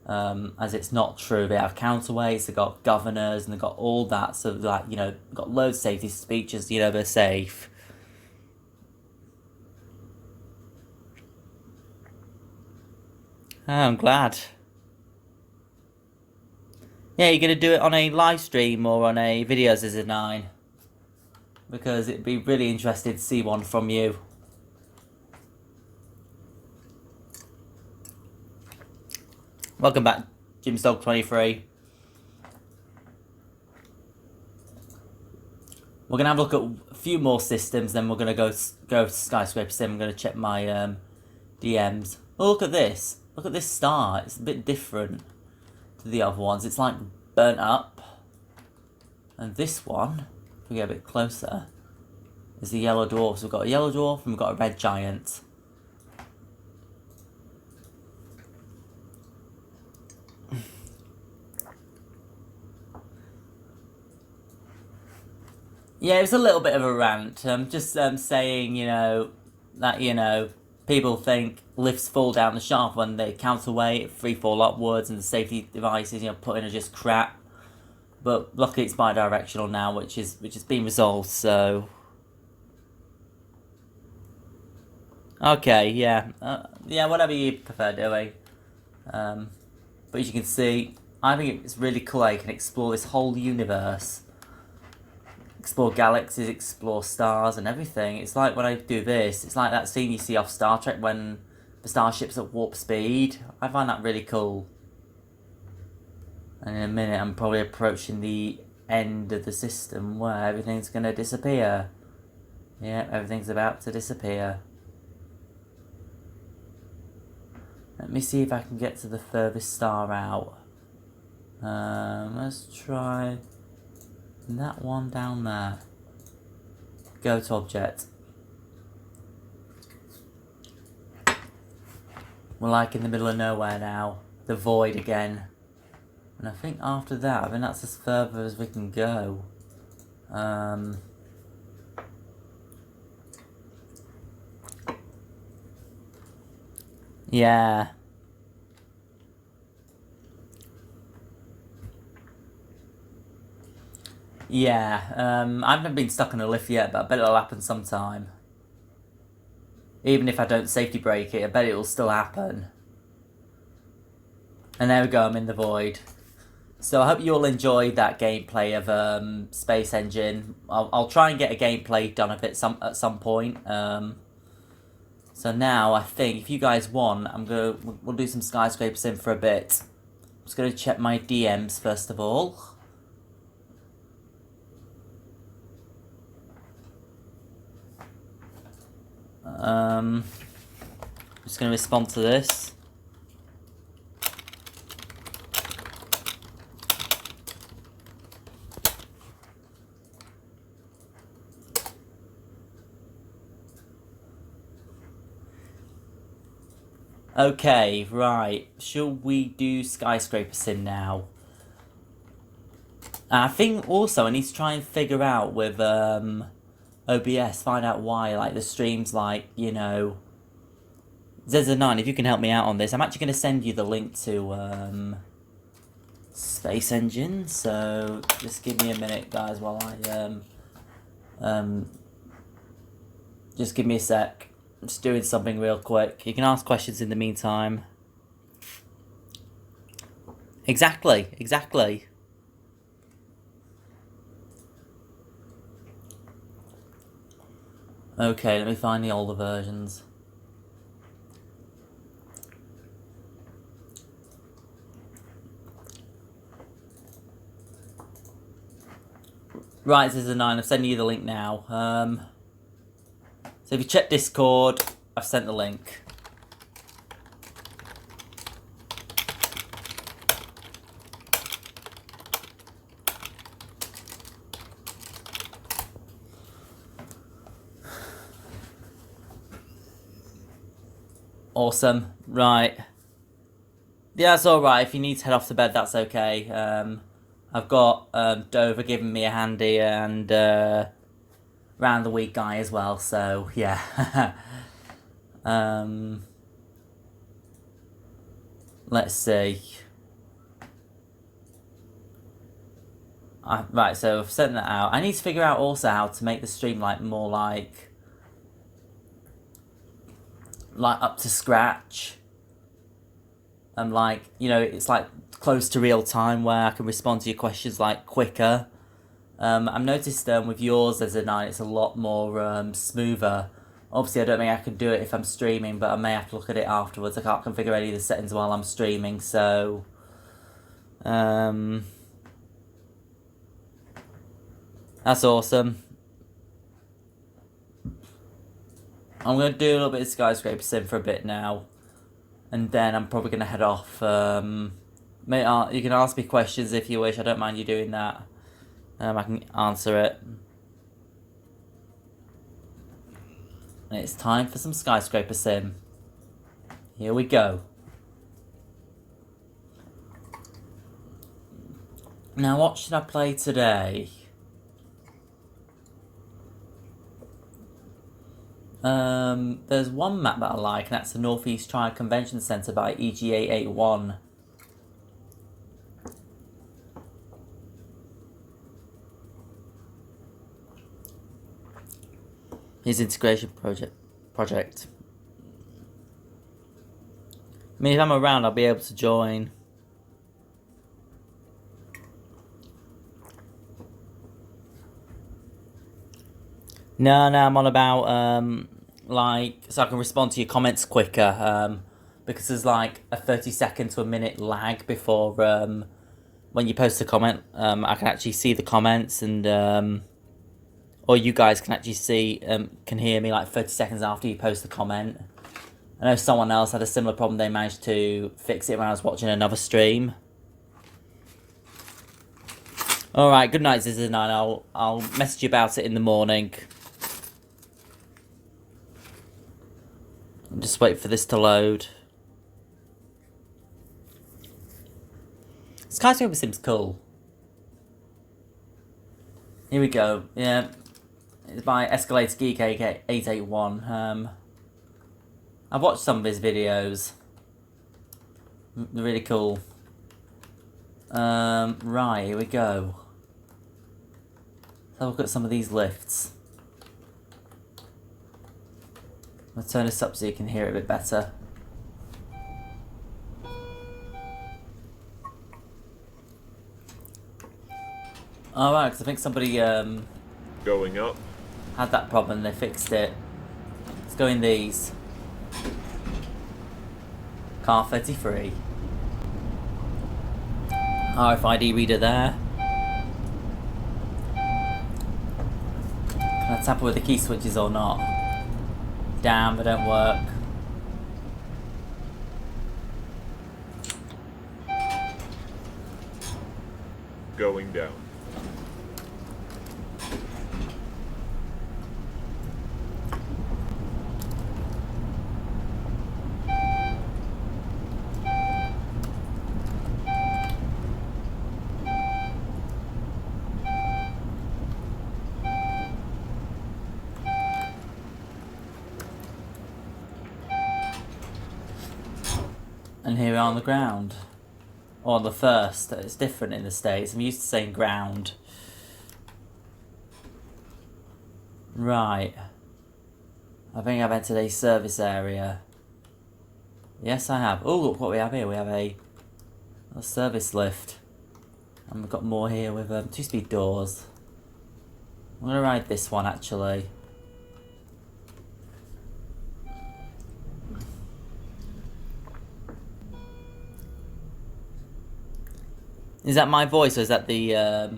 As it's not true. They have counterweights, they've got governors, and they've got all that, so like, you know, got loads of safety features, you know, they're safe. Oh, I'm glad. Yeah, you're going to do it on a live stream or on a Videos as a 9? Because it'd be really interesting to see one from you. Welcome back, Jim's Dog 23. We're going to have a look at a few more systems, then we're going to go to Skyscraper Sim. I'm going to check my DMs. Oh, look at this. Look at this star. It's a bit different to the other ones. It's like burnt up. And this one, if we get a bit closer, is the yellow dwarf. So we've got a yellow dwarf and we've got a red giant. Yeah, it was a little bit of a rant. Just saying, you know, that, you know, people think lifts fall down the shaft when they counterweight, free fall upwards, and the safety devices, you know, put in are just crap. But luckily it's bi-directional now, which has been resolved, so... Okay, yeah. Yeah, whatever you prefer doing. But as you can see, I think it's really cool how you can explore this whole universe. Explore galaxies, explore stars and everything. It's like when I do this, it's like that scene you see off Star Trek when the starship's at warp speed. I find that really cool. And in a minute I'm probably approaching the end of the system where everything's going to disappear. Yeah, everything's about to disappear. Let me see if I can get to the furthest star out. Let's try... that one down there. Go to object. We're like in the middle of nowhere now. The void again. And I think after that, I think that's as further as we can go. Yeah. Yeah, I've never been stuck in a lift yet, but I bet it'll happen sometime. Even if I don't safety brake it, I bet it'll still happen. And there we go, I'm in the void. So I hope you all enjoyed that gameplay of Space Engine. I'll try and get a gameplay done of it at some point. So now I think if you guys want, we'll do some Skyscraper Sim for a bit. I'm just gonna check my DMs first of all. I'm just going to respond to this. Okay, right. Shall we do Skyscraper Sim now? I think also I need to try and figure out with OBS, find out why, like, the streams, like, you know... Zeza9, if you can help me out on this, I'm actually going to send you the link to Space Engine, so just give me a minute, guys, while I... just give me a sec. I'm just doing something real quick. You can ask questions in the meantime. Exactly, exactly. Okay, let me find the older versions. Right, this is a 9. I'm sending you the link now. So if you check Discord, I've sent the link. Awesome. Right. Yeah, that's alright. If you need to head off to bed, that's okay. I've got Dover giving me a handy and round the week guy as well, so yeah. Let's see. Right, so I've sent that out. I need to figure out also how to make the stream like more like up to scratch. And like, you know, it's like close to real time where I can respond to your questions like quicker. I've noticed with yours as a night it's a lot more smoother. Obviously I don't think I can do it if I'm streaming, but I may have to look at it afterwards. I can't configure any of the settings while I'm streaming, so that's awesome. I'm going to do a little bit of Skyscraper Sim for a bit now. And then I'm probably going to head off. You can ask me questions if you wish. I don't mind you doing that. I can answer it. And it's time for some Skyscraper Sim. Here we go. Now what should I play today? There's one map that I like, and that's the Northeast Triad Convention Centre by EG881. His integration project. I mean, if I'm around, I'll be able to join. No, I'm on about, so I can respond to your comments quicker, because there's like a 30-second to a minute lag before, when you post a comment, I can actually see the comments and, or you guys can actually see, can hear me like 30 seconds after you post the comment. I know someone else had a similar problem, they managed to fix it when I was watching another stream. Alright, good night, Zizzy9, I'll message you about it in the morning. Just wait for this to load. Skyscraper Sim's cool. Here we go. Yeah, it's by Escalator Geek 881. I've watched some of his videos. They're really cool. Right, here we go. Let's have a look at some of these lifts. I'll turn this up so you can hear it a bit better. Alright, because I think somebody going up had that problem and they fixed it. Let's go in these. Car 33. RFID reader there. Can I tap it with the key switches or not? Damn, they don't work. going down. And here we are on the ground. Or the first. It's different in the States. I'm used to saying ground. Right. I think I've entered a service area. Yes, I have. Oh, look what we have here. We have a service lift. And we've got more here with 2-speed doors. I'm going to ride this one, actually. Is that my voice or is that the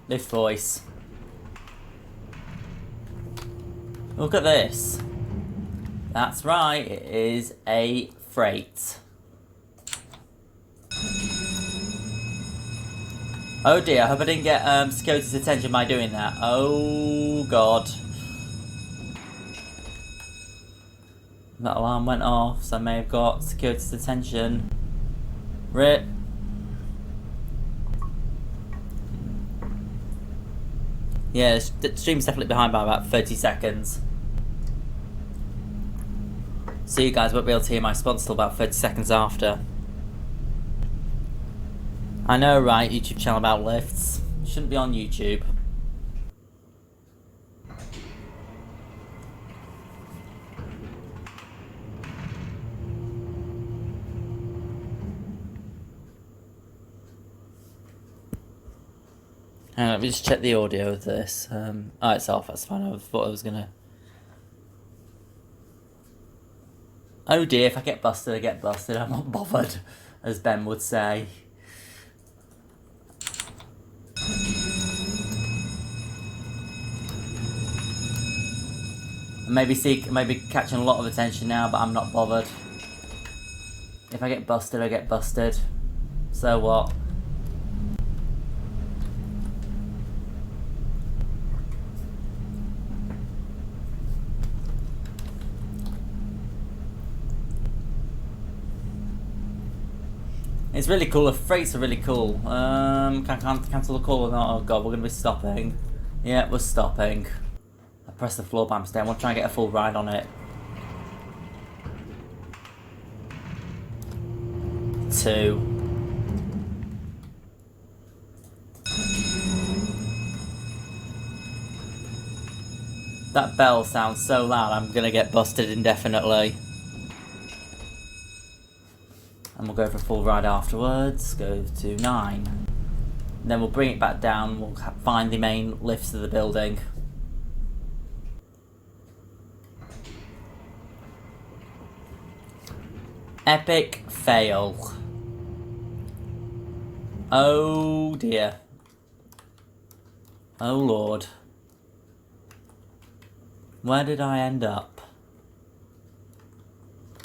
lift voice? Look at this. That's right, it is a freight. Oh dear, I hope I didn't get security's attention by doing that. Oh god. That alarm went off, so I may have got security detention. RIP. Yeah, the stream's definitely behind by about 30 seconds. So you guys won't be able to hear my response till about 30 seconds after. I know, right? YouTube channel about lifts. Shouldn't be on YouTube. Hang on, let me just check the audio of this. Oh, it's off, that's fine. I thought I was gonna... Oh dear, if I get busted, I get busted. I'm not bothered, as Ben would say. Maybe catching a lot of attention now, but I'm not bothered. If I get busted, I get busted. So what? It's really cool. The freights are really cool. Can I cancel the call or not? Oh god, we're gonna be stopping. Yeah, we're stopping. I press the floor by mistake. I want to try and get a full ride on it. 2. That bell sounds so loud, I'm gonna get busted indefinitely. And we'll go for a full ride afterwards. Go to 9. Then we'll bring it back down. We'll find the main lifts of the building. Epic fail. Oh dear. Oh lord. Where did I end up?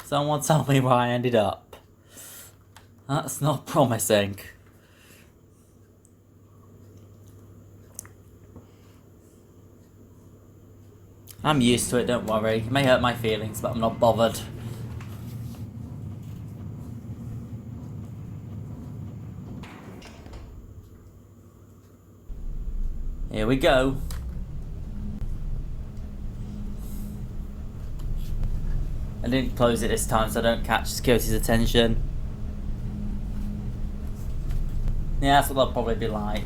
Someone tell me where I ended up. That's not promising. I'm used to it, don't worry. It may hurt my feelings, but I'm not bothered. Here we go. I didn't close it this time, so I don't catch security's attention. Yeah, that's what they'll probably be like.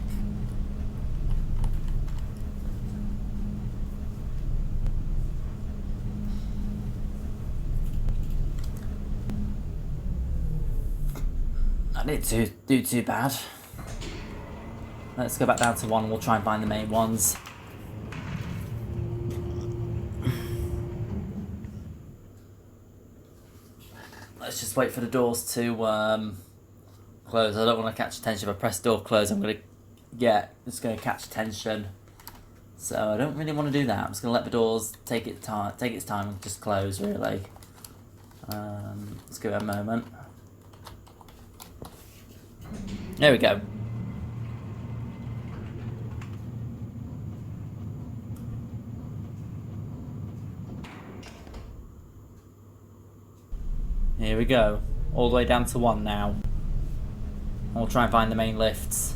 I didn't do too bad. Let's go back down to 1 and we'll try and find the main ones. Let's just wait for the doors to close. I don't want to catch attention. If I press door close, it's going to catch attention. So I don't really want to do that. I'm just going to let the doors take its time and just close, really. Let's give it a moment. There we go. Here we go. All the way down to 1 now. And we'll try and find the main lifts.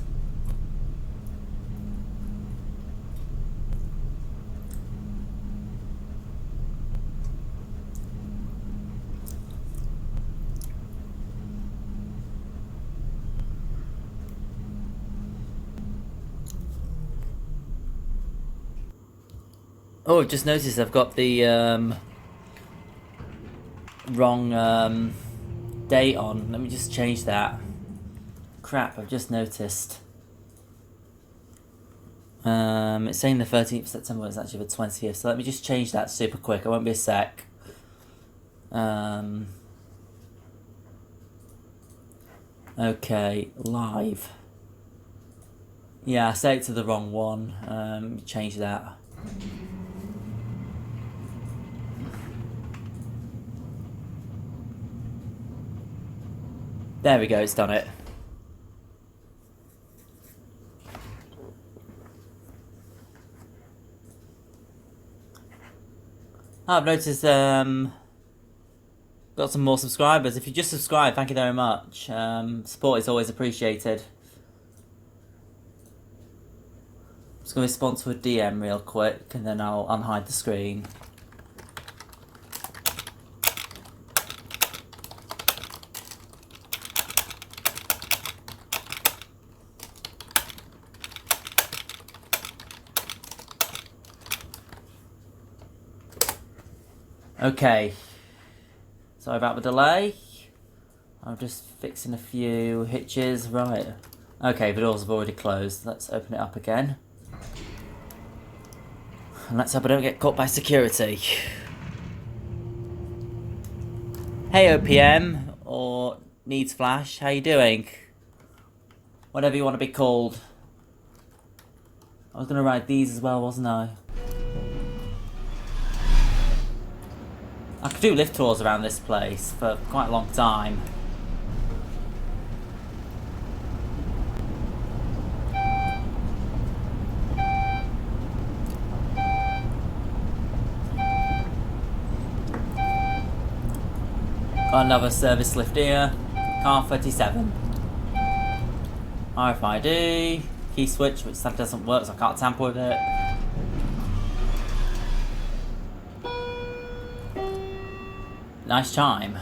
Oh, I've just noticed I've got the wrong date on. Let me just change that. Crap, I've just noticed. It's saying the 13th of September, it's actually the 20th, so let me just change that super quick. It won't be a sec. Okay, live. Yeah, I set it to the wrong one. Change that. There we go, it's done it. I've noticed, got some more subscribers. If you just subscribe, thank you very much. Support is always appreciated. I'm just going to respond to a DM real quick, and then I'll unhide the screen. Okay, sorry about the delay. I'm just fixing a few hitches. Right. Okay, the doors have already closed. Let's open it up again. And let's hope I don't get caught by security. Hey OPM, or Needs Flash, how you doing? Whatever you want to be called. I was going to ride these as well, wasn't I? I could do lift tours around this place for quite a long time. Got another service lift here. Car 37. RFID. Key switch, which that doesn't work, so I can't tamper with it. Nice chime.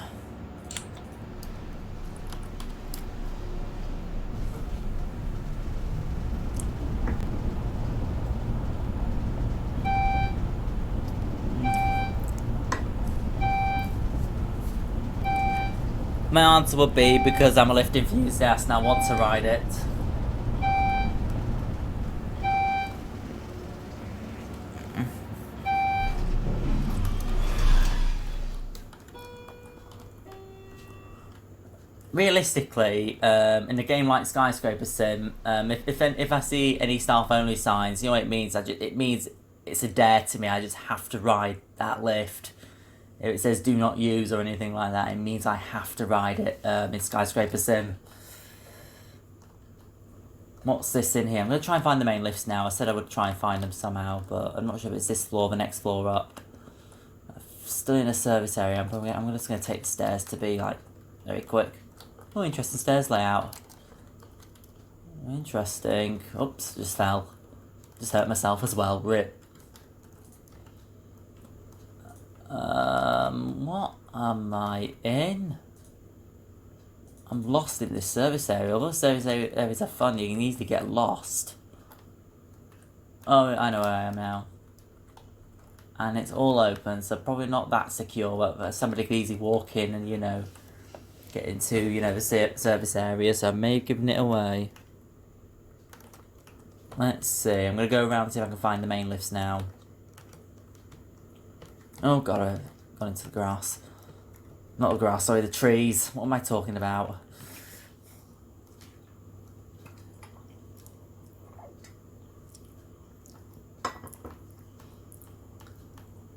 My answer would be because I'm a lift enthusiast and I want to ride it. Realistically, in a game like Skyscraper Sim, if I see any staff only signs, you know what it means? It means it's a dare to me. I just have to ride that lift. If it says do not use or anything like that, it means I have to ride it in Skyscraper Sim. What's this in here? I'm going to try and find the main lifts now. I said I would try and find them somehow, but I'm not sure if it's this floor or the next floor up. Still in a service area. I'm just going to take the stairs to be like very quick. Oh, interesting stairs layout. Interesting. Oops, just fell. Just hurt myself as well. Rip. What am I in? I'm lost in this service area. Although service areas are fun, you can easily get lost. Oh, I know where I am now. And it's all open, so probably not that secure, but somebody could easily walk in and, you know, get into, you know, the service area, so I may have given it away. Let's see, I'm going to go around and see if I can find the main lifts now. Oh god, I got into the grass. Not the grass, sorry, the trees. What am I talking about?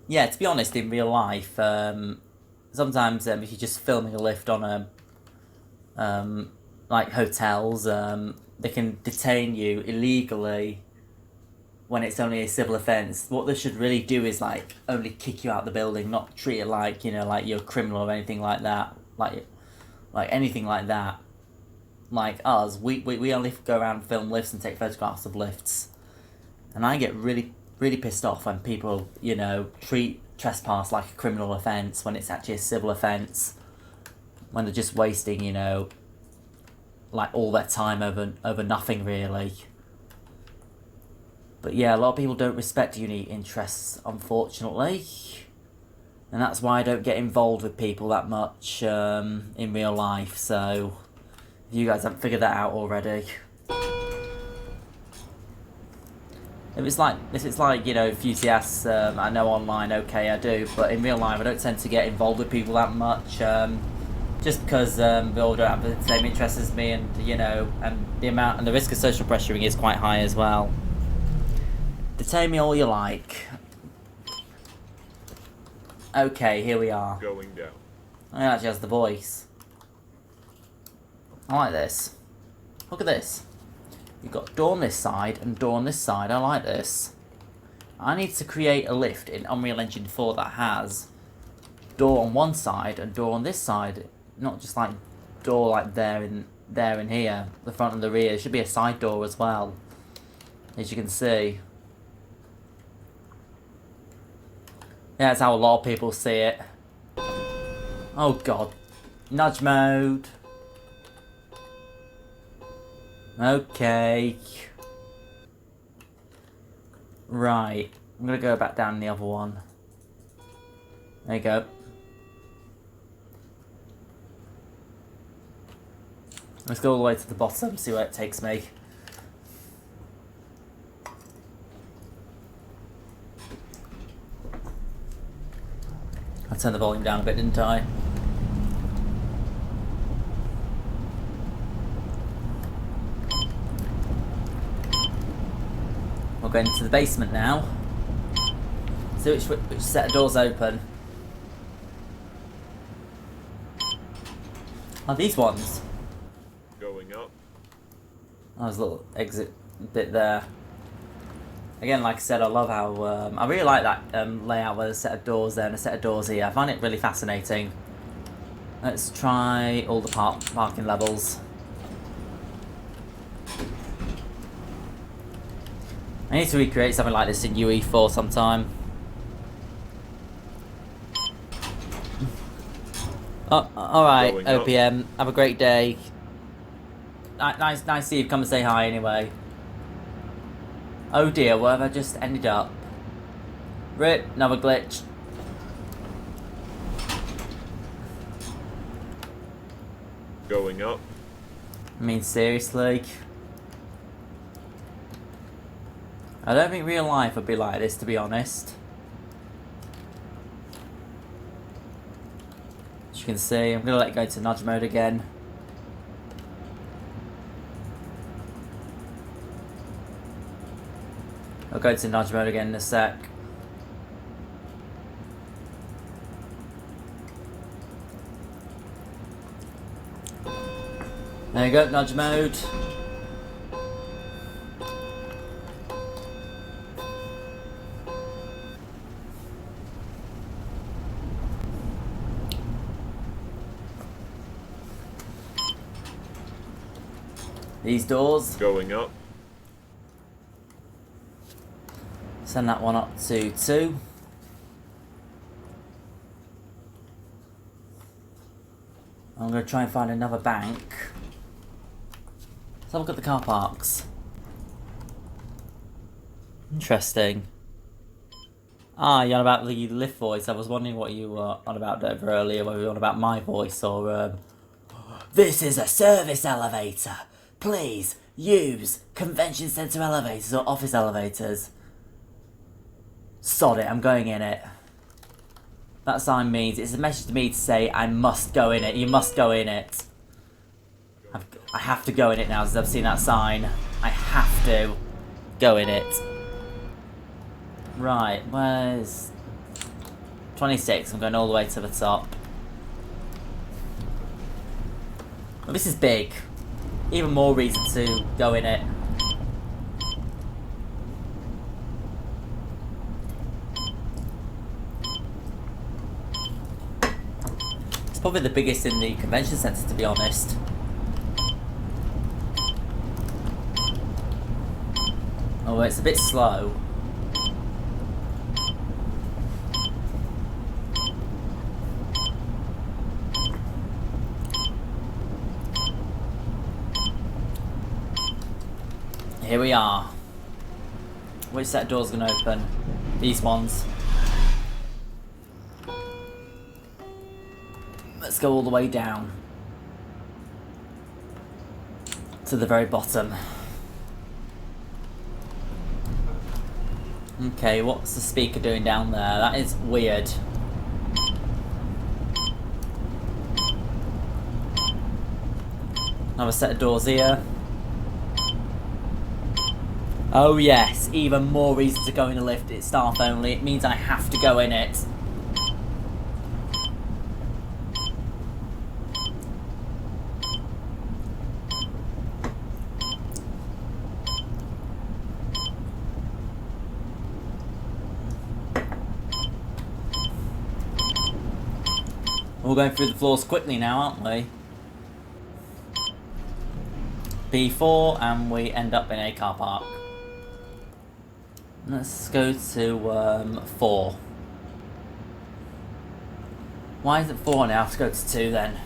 Yeah, to be honest, in real life, sometimes if you're just filming a lift on a, like hotels, they can detain you illegally when it's only a civil offence. What they should really do is like only kick you out the building, not treat it like, you know, like you're a criminal or anything like that. Like anything like that. Like us, we only go around and film lifts and take photographs of lifts. And I get really pissed off when people, you know, treat trespass like a criminal offence when it's actually a civil offence. When they're just wasting, you know, like all their time over nothing really. But yeah, a lot of people don't respect unique interests, unfortunately. And that's why I don't get involved with people that much in real life, so if you guys haven't figured that out already. If it's like, you know, enthusiasts, I know online, okay, I do, but in real life I don't tend to get involved with people that much, just because they all don't have the same interests as me, and, you know, and the risk of social pressuring is quite high as well. Detain me all you like. Okay, here we are. Going down. It actually has the voice. I like this. Look at this. You've got door on this side and door on this side. I like this. I need to create a lift in Unreal Engine 4 that has door on one side and door on this side, not just like door like there and here, the front and the rear. There should be a side door as well, as you can see. Yeah, that's how a lot of people see it. Oh god. Nudge mode. Okay. Right. I'm gonna go back down the other one. There you go. Let's go all the way to the bottom, see where it takes me. I turned the volume down a bit, didn't I? We're going into the basement now. See which set of doors open. Oh, these ones. Going up. Oh, there's a little exit bit there. Again, like I said, I love how... I really like that layout with a set of doors there and a set of doors here. I find it really fascinating. Let's try all the parking levels. I need to recreate something like this in UE4 sometime. Oh, alright, OPM. Have a great day. Nice to see you come and say hi anyway. Oh dear, where have I just ended up? Rip, another glitch. Going up. I mean, seriously? I don't think real life would be like this, to be honest. As you can see, I'm going to let it go to nudge mode again. I'll go to nudge mode again in a sec. There you go, nudge mode. These doors. Going up. Send that one up to 2. I'm going to try and find another bank. Let's have a look at the car parks. Interesting. Ah, you're on about the lift voice. I was wondering what you were on about over earlier, whether you were on about my voice or... This is a service elevator. Please use convention centre elevators or office elevators. Sod it, I'm going in it. That sign means it's a message to me to say I must go in it. You must go in it. I have to go in it now because I've seen that sign. I have to go in it. Right, where's 26? I'm going all the way to the top. Well, this is big. Even more reason to go in it. It's probably the biggest in the convention centre, to be honest. Oh, it's a bit slow. Here we are. Which set of doors are going to open? These ones. Let's go all the way down to the very bottom. Okay, what's the speaker doing down there? That is weird. Another set of doors here. Oh yes, even more reason to go in the lift. It's staff only. It means I have to go in it. We're going through the floors quickly now, aren't we? B4, and we end up in a car park. Let's go to 4. Why is it 4 now? Let's go to 2 then.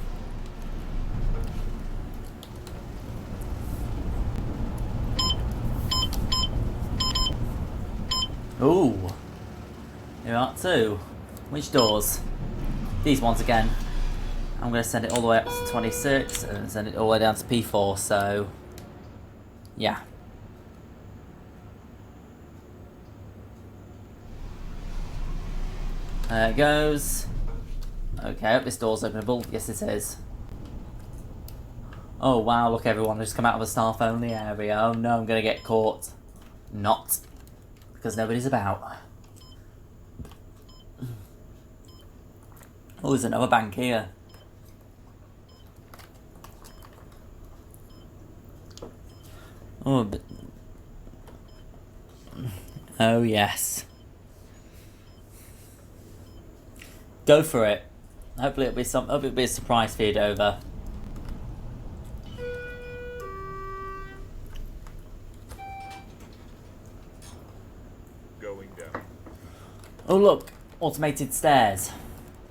Ooh. Here are 2. Which doors? These ones again. I'm going to send it all the way up to 26 and send it all the way down to P4, so yeah. There it goes. Okay, I hope this door's openable. Yes, it is. Oh wow, look everyone, I just come out of a staff only area. Oh no, I'm going to get caught. Not. Because nobody's about. Oh, there's another bank here. Oh, but... oh yes. Go for it. Hopefully it'll be a surprise feed over. Going down. Oh look, automated stairs,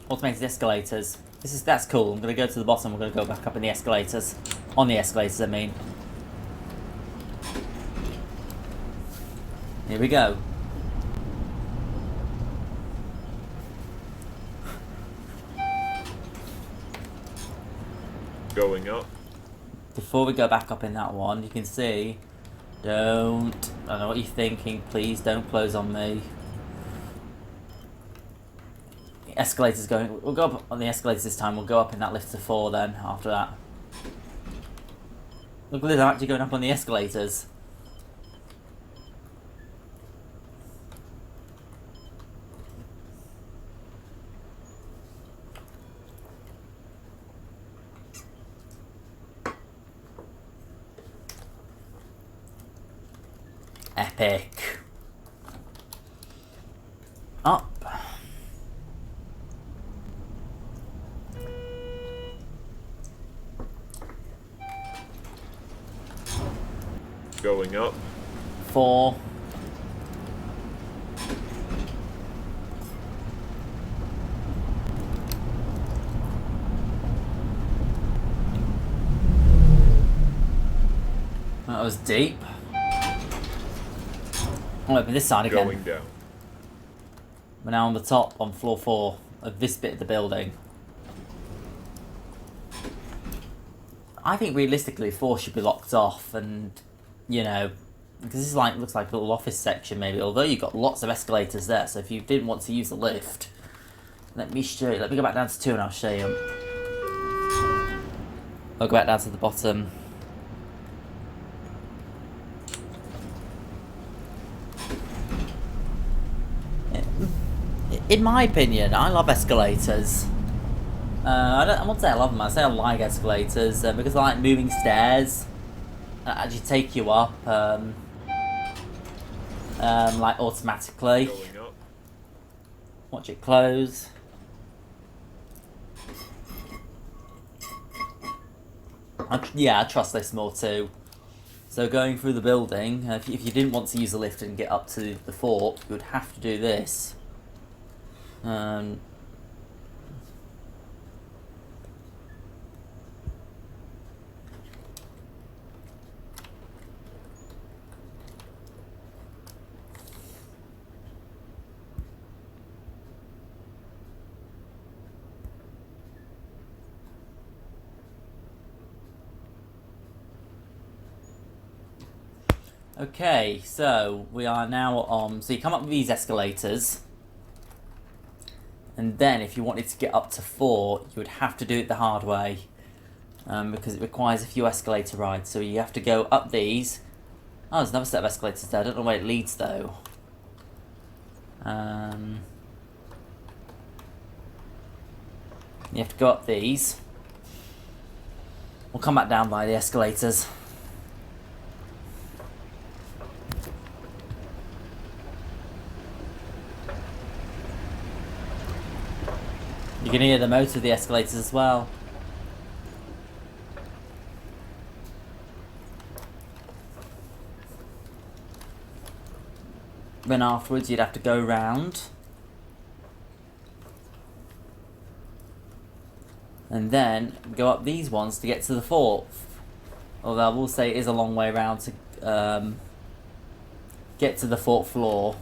automated escalators. That's cool. I'm gonna go to the bottom. We're gonna go back up in the escalators. On the escalators, I mean. Here we go. Going up. Before we go back up in that one, you can see. I don't know what you're thinking. Please don't close on me. The escalators going. We'll go up on the escalators this time. We'll go up in that lift to 4 then. After that. Look at this. I'm actually going up on the escalators. Epic. Up. Going up. 4. That was deep. I'll open this side again. Going down. We're now on the top, on floor 4 of this bit of the building. I think realistically 4 should be locked off, and you know, because this is like looks like a little office section maybe. Although you've got lots of escalators there, so if you didn't want to use the lift, let me show you. Let me go back down to 2 and I'll show you. I'll go back down to the bottom. In my opinion, I love escalators. I won't say I love them, I say I like escalators because I like moving stairs that actually take you up like automatically. Going up. Watch it close. I trust this more too. So going through the building, if you didn't want to use the lift and get up to the fort, you would have to do this. Okay, so we are now on. So you come up with these escalators. And then if you wanted to get up to 4, you would have to do it the hard way. Because it requires a few escalator rides. So you have to go up these. Oh, there's another set of escalators there. I don't know where it leads though. You have to go up these. We'll come back down by the escalators. You can hear the motor of the escalators as well. Then afterwards you'd have to go round. And then go up these ones to get to the fourth. Although I will say it is a long way round to get to the fourth floor.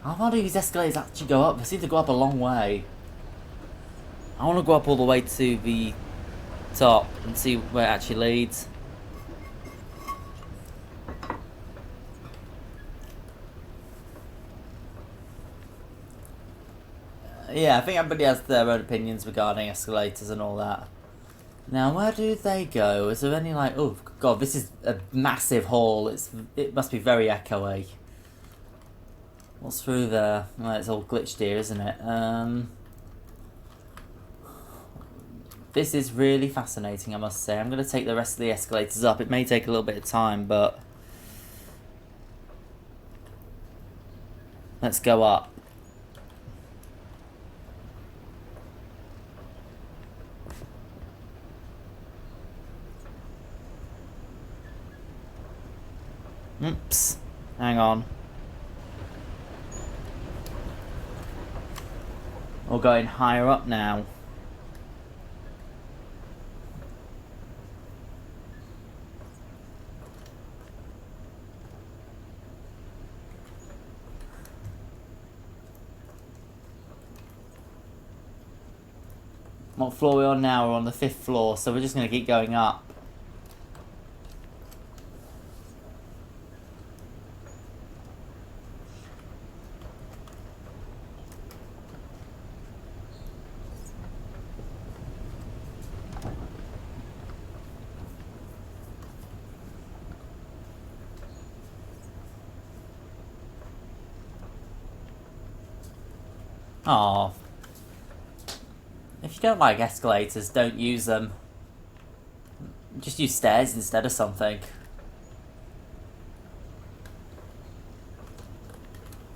How far do these escalators actually go up? They seem to go up a long way. I want to go up all the way to the top and see where it actually leads. Yeah, I think everybody has their own opinions regarding escalators and all that. Now, where do they go? Is there any like... Oh, God, this is a massive hall. It must be very echoey. What's through there? Well, it's all glitched here, isn't it? This is really fascinating, I must say. I'm going to take the rest of the escalators up. It may take a little bit of time, but... Let's go up. Oops. Hang on. We're going higher up now. What floor are we on now? We're on the 5th floor, so we're just going to keep going up. Oh, if you don't like escalators, don't use them. Just use stairs instead of something.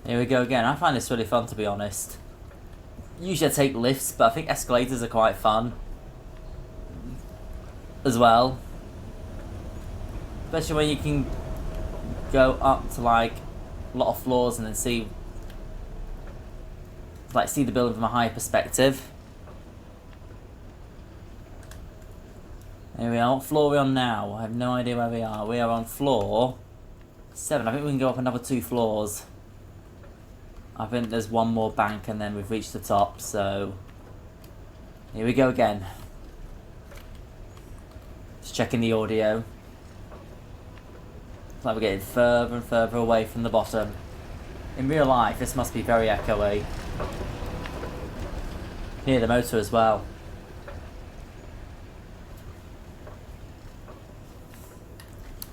Here we go again. I find this really fun, to be honest. Usually I take lifts, but I think escalators are quite fun as well. Especially when you can go up to like a lot of floors and then see the building from a higher perspective. Here we are. What floor are we on now? I have no idea where we are. We are on floor 7. I think we can go up another 2 floors. I think there's one more bank and then we've reached the top, so here we go again. Just checking the audio. It's like we're getting further and further away from the bottom. In real life, this must be very echoey. Hear the motor as well.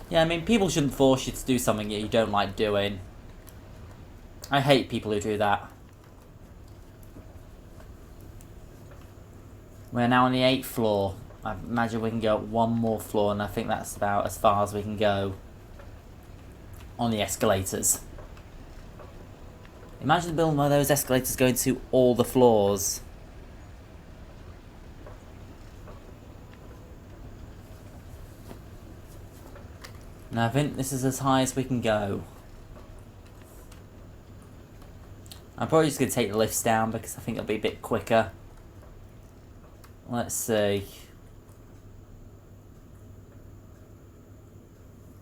Yeah, I mean, people shouldn't force you to do something that you don't like doing. I hate people who do that. We're now on the 8th floor. I imagine we can go up one more floor, and I think that's about as far as we can go on the escalators. Imagine building one of those escalators going to all the floors. Now I think this is as high as we can go. I'm probably just going to take the lifts down because I think it'll be a bit quicker. Let's see.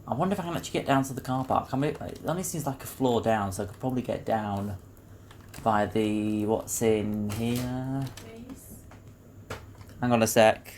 I wonder if I can actually get down to the car park. I mean, it only seems like a floor down, so I could probably get down by the... what's in here? Please. Hang on a sec.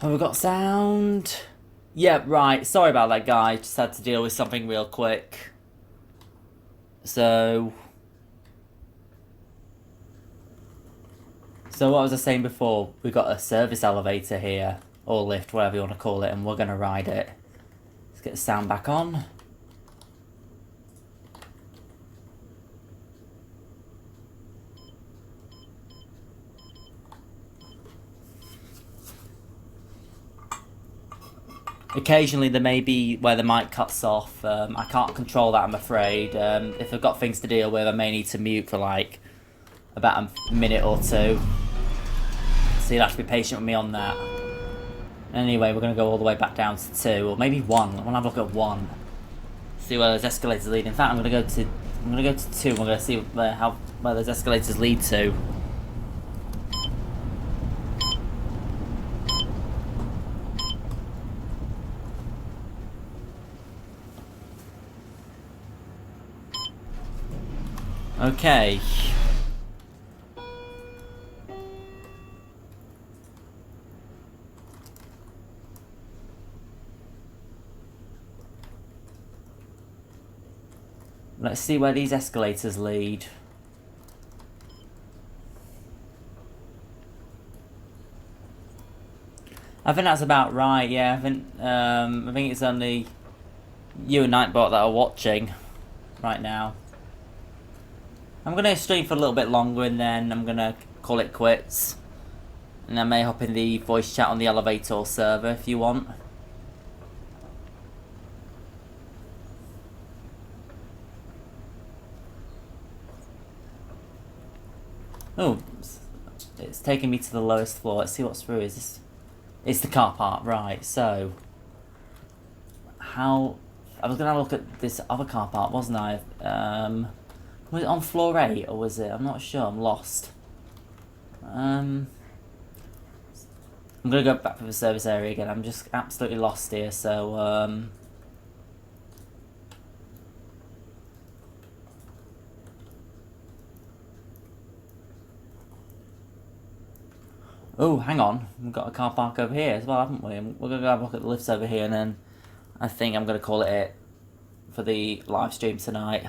Have we got sound? Yeah, right. Sorry about that, guy. Just had to deal with something real quick. So what was I saying before? We got a service elevator here, or lift, whatever you want to call it, and we're going to ride it. Let's get the sound back on. Occasionally there may be where the mic cuts off. I can't control that, I'm afraid. If I've got things to deal with, I may need to mute for like about a minute or two. So you'll have to be patient with me on that. Anyway, we're going to go all the way back down to 2, or maybe 1. I want to have a look at 1. See where those escalators lead. In fact, I'm going to go to 2. We're going to see where those escalators lead to. Okay. Let's see where these escalators lead. I think that's about right, yeah. I think it's only you and Nightbot that are watching right now. I'm going to stream for a little bit longer and then I'm going to call it quits. And I may hop in the voice chat on the Elevator server if you want. Oh, it's taking me to the lowest floor. Let's see what's through. Is this? It's the car park, right? So, how? I was gonna look at this other car park, wasn't I? Was it on floor 8 or was it? I'm not sure. I'm lost. I'm gonna go back to the service area again. I'm just absolutely lost here. So, oh, hang on. We've got a car park over here as well, haven't we? We're going to go have a look at the lifts over here and then I think I'm going to call it for the live stream tonight.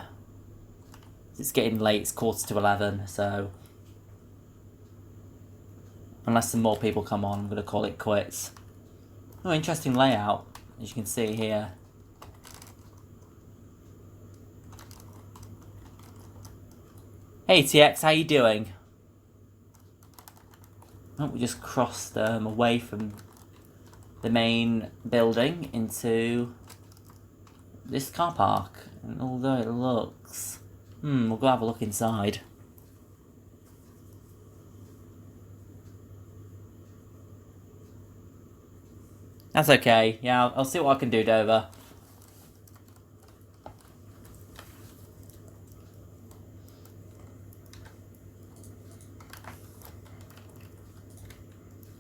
It's getting late, it's 11:15, so unless some more people come on, I'm going to call it quits. Oh, interesting layout, as you can see here. Hey TX, how you doing? Oh, we just crossed away from the main building into this car park. And although it looks... we'll go have a look inside. That's okay. Yeah, I'll see what I can do, Dover.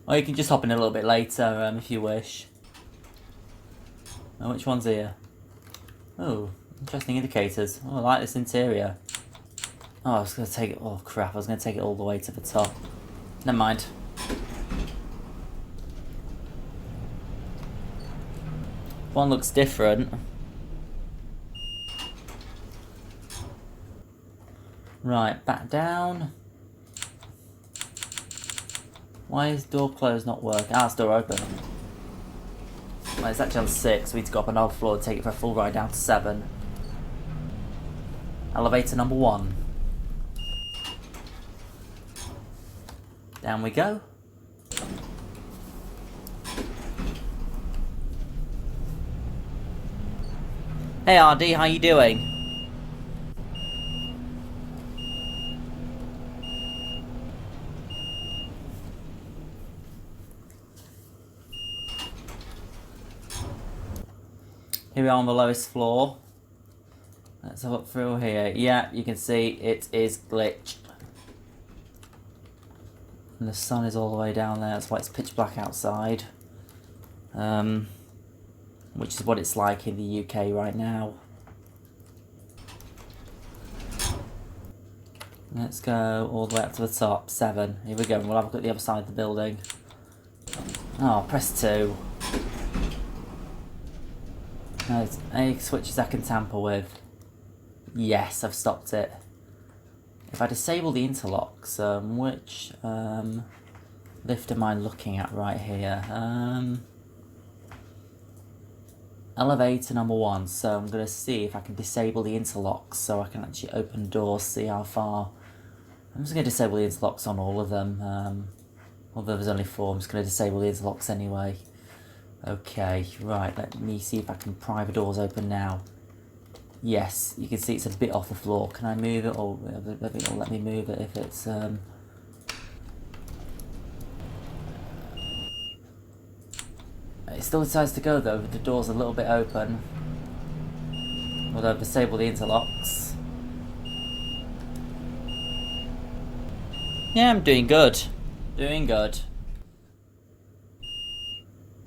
Or you can just hop in a little bit later if you wish. Oh, which one's here? Oh, interesting indicators. Oh, I like this interior. Oh, I was going to take it... Oh, crap. I was going to take it all the way to the top. Never mind. One looks different. Right, back down. Why is door closed not working? Ah, it's door open. Well, it's actually on 6. We need to go up another floor and take it for a full ride down to 7. Elevator number 1. Down we go. Hey RD, how you doing? Here we are on the lowest floor. Let's have a look through here. Yeah, you can see it is glitched. And the sun is all the way down there, that's why it's pitch black outside. Which is what it's like in the UK right now. Let's go all the way up to the top. 7. Here we go. We'll have a look at the other side of the building. Oh, press 2. No, it's any switches I can tamper with. Yes, I've stopped it. If I disable the interlocks, which lift am I looking at right here? Elevator number 1, so I'm going to see if I can disable the interlocks so I can actually open doors, see how far. I'm just going to disable the interlocks on all of them. Although there's only 4, I'm just going to disable the interlocks anyway. Okay, right, let me see if I can pry the doors open now. Yes, you can see it's a bit off the floor. Can I move it, or let me move it if it's... It still decides to go though, the door's a little bit open. Although I've disabled the interlocks. Yeah, I'm doing good. Doing good.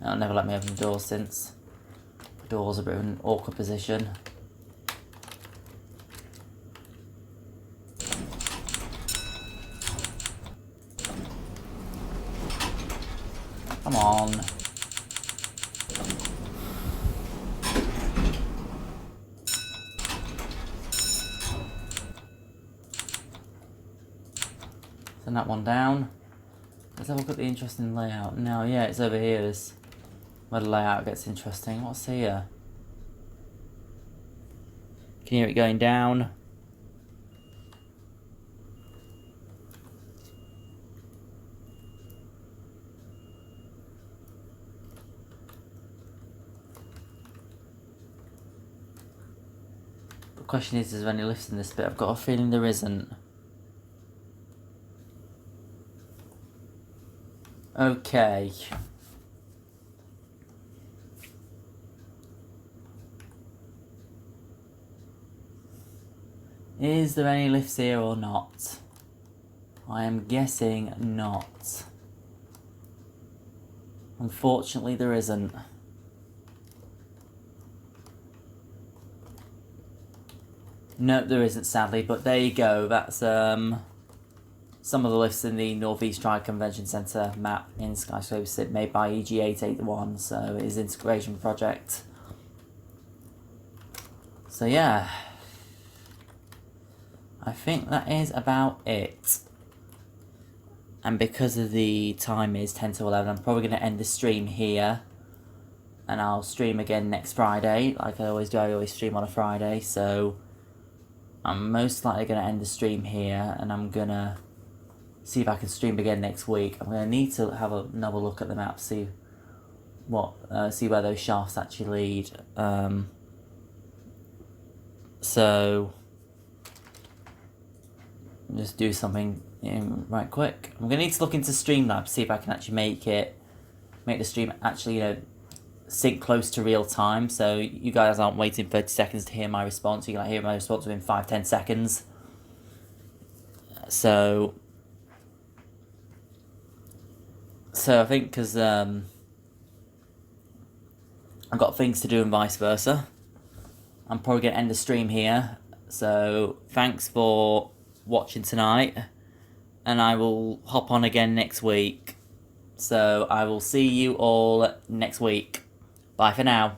It'll never let me open the door since. The door's a bit of an awkward position. Come on. Send that one down. Let's have a look at the interesting layout. Now, yeah, it's over here. Is where the layout gets interesting. What's here? Can you hear it going down? The question is there any lifts in this bit? I've got a feeling there isn't. Okay. Is there any lifts here or not? I am guessing not. Unfortunately, there isn't. Nope, there isn't, sadly, but there you go. That's some of the lifts in the Northeast Stride Convention Centre map in Skyscraper City, made by EG881, so it is an integration project. So yeah, I think that is about it. And because of the time is 10 to 11, I'm probably going to end the stream here. And I'll stream again next Friday, like I always do. I always stream on a Friday, so I'm most likely going to end the stream here, and I'm going to see if I can stream again next week. I'm going to need to have another look at the map, see where those shafts actually lead. So just do something right quick. I'm going to need to look into Streamlabs, see if I can actually make the stream actually, sync close to real time, so you guys aren't waiting 30 seconds to hear my response. You can hear my response within 5-10 seconds. So I think because I've got things to do and vice versa, I'm probably going to end the stream here. So thanks for watching tonight, and I will hop on again next week. So I will see you all next week. Bye for now.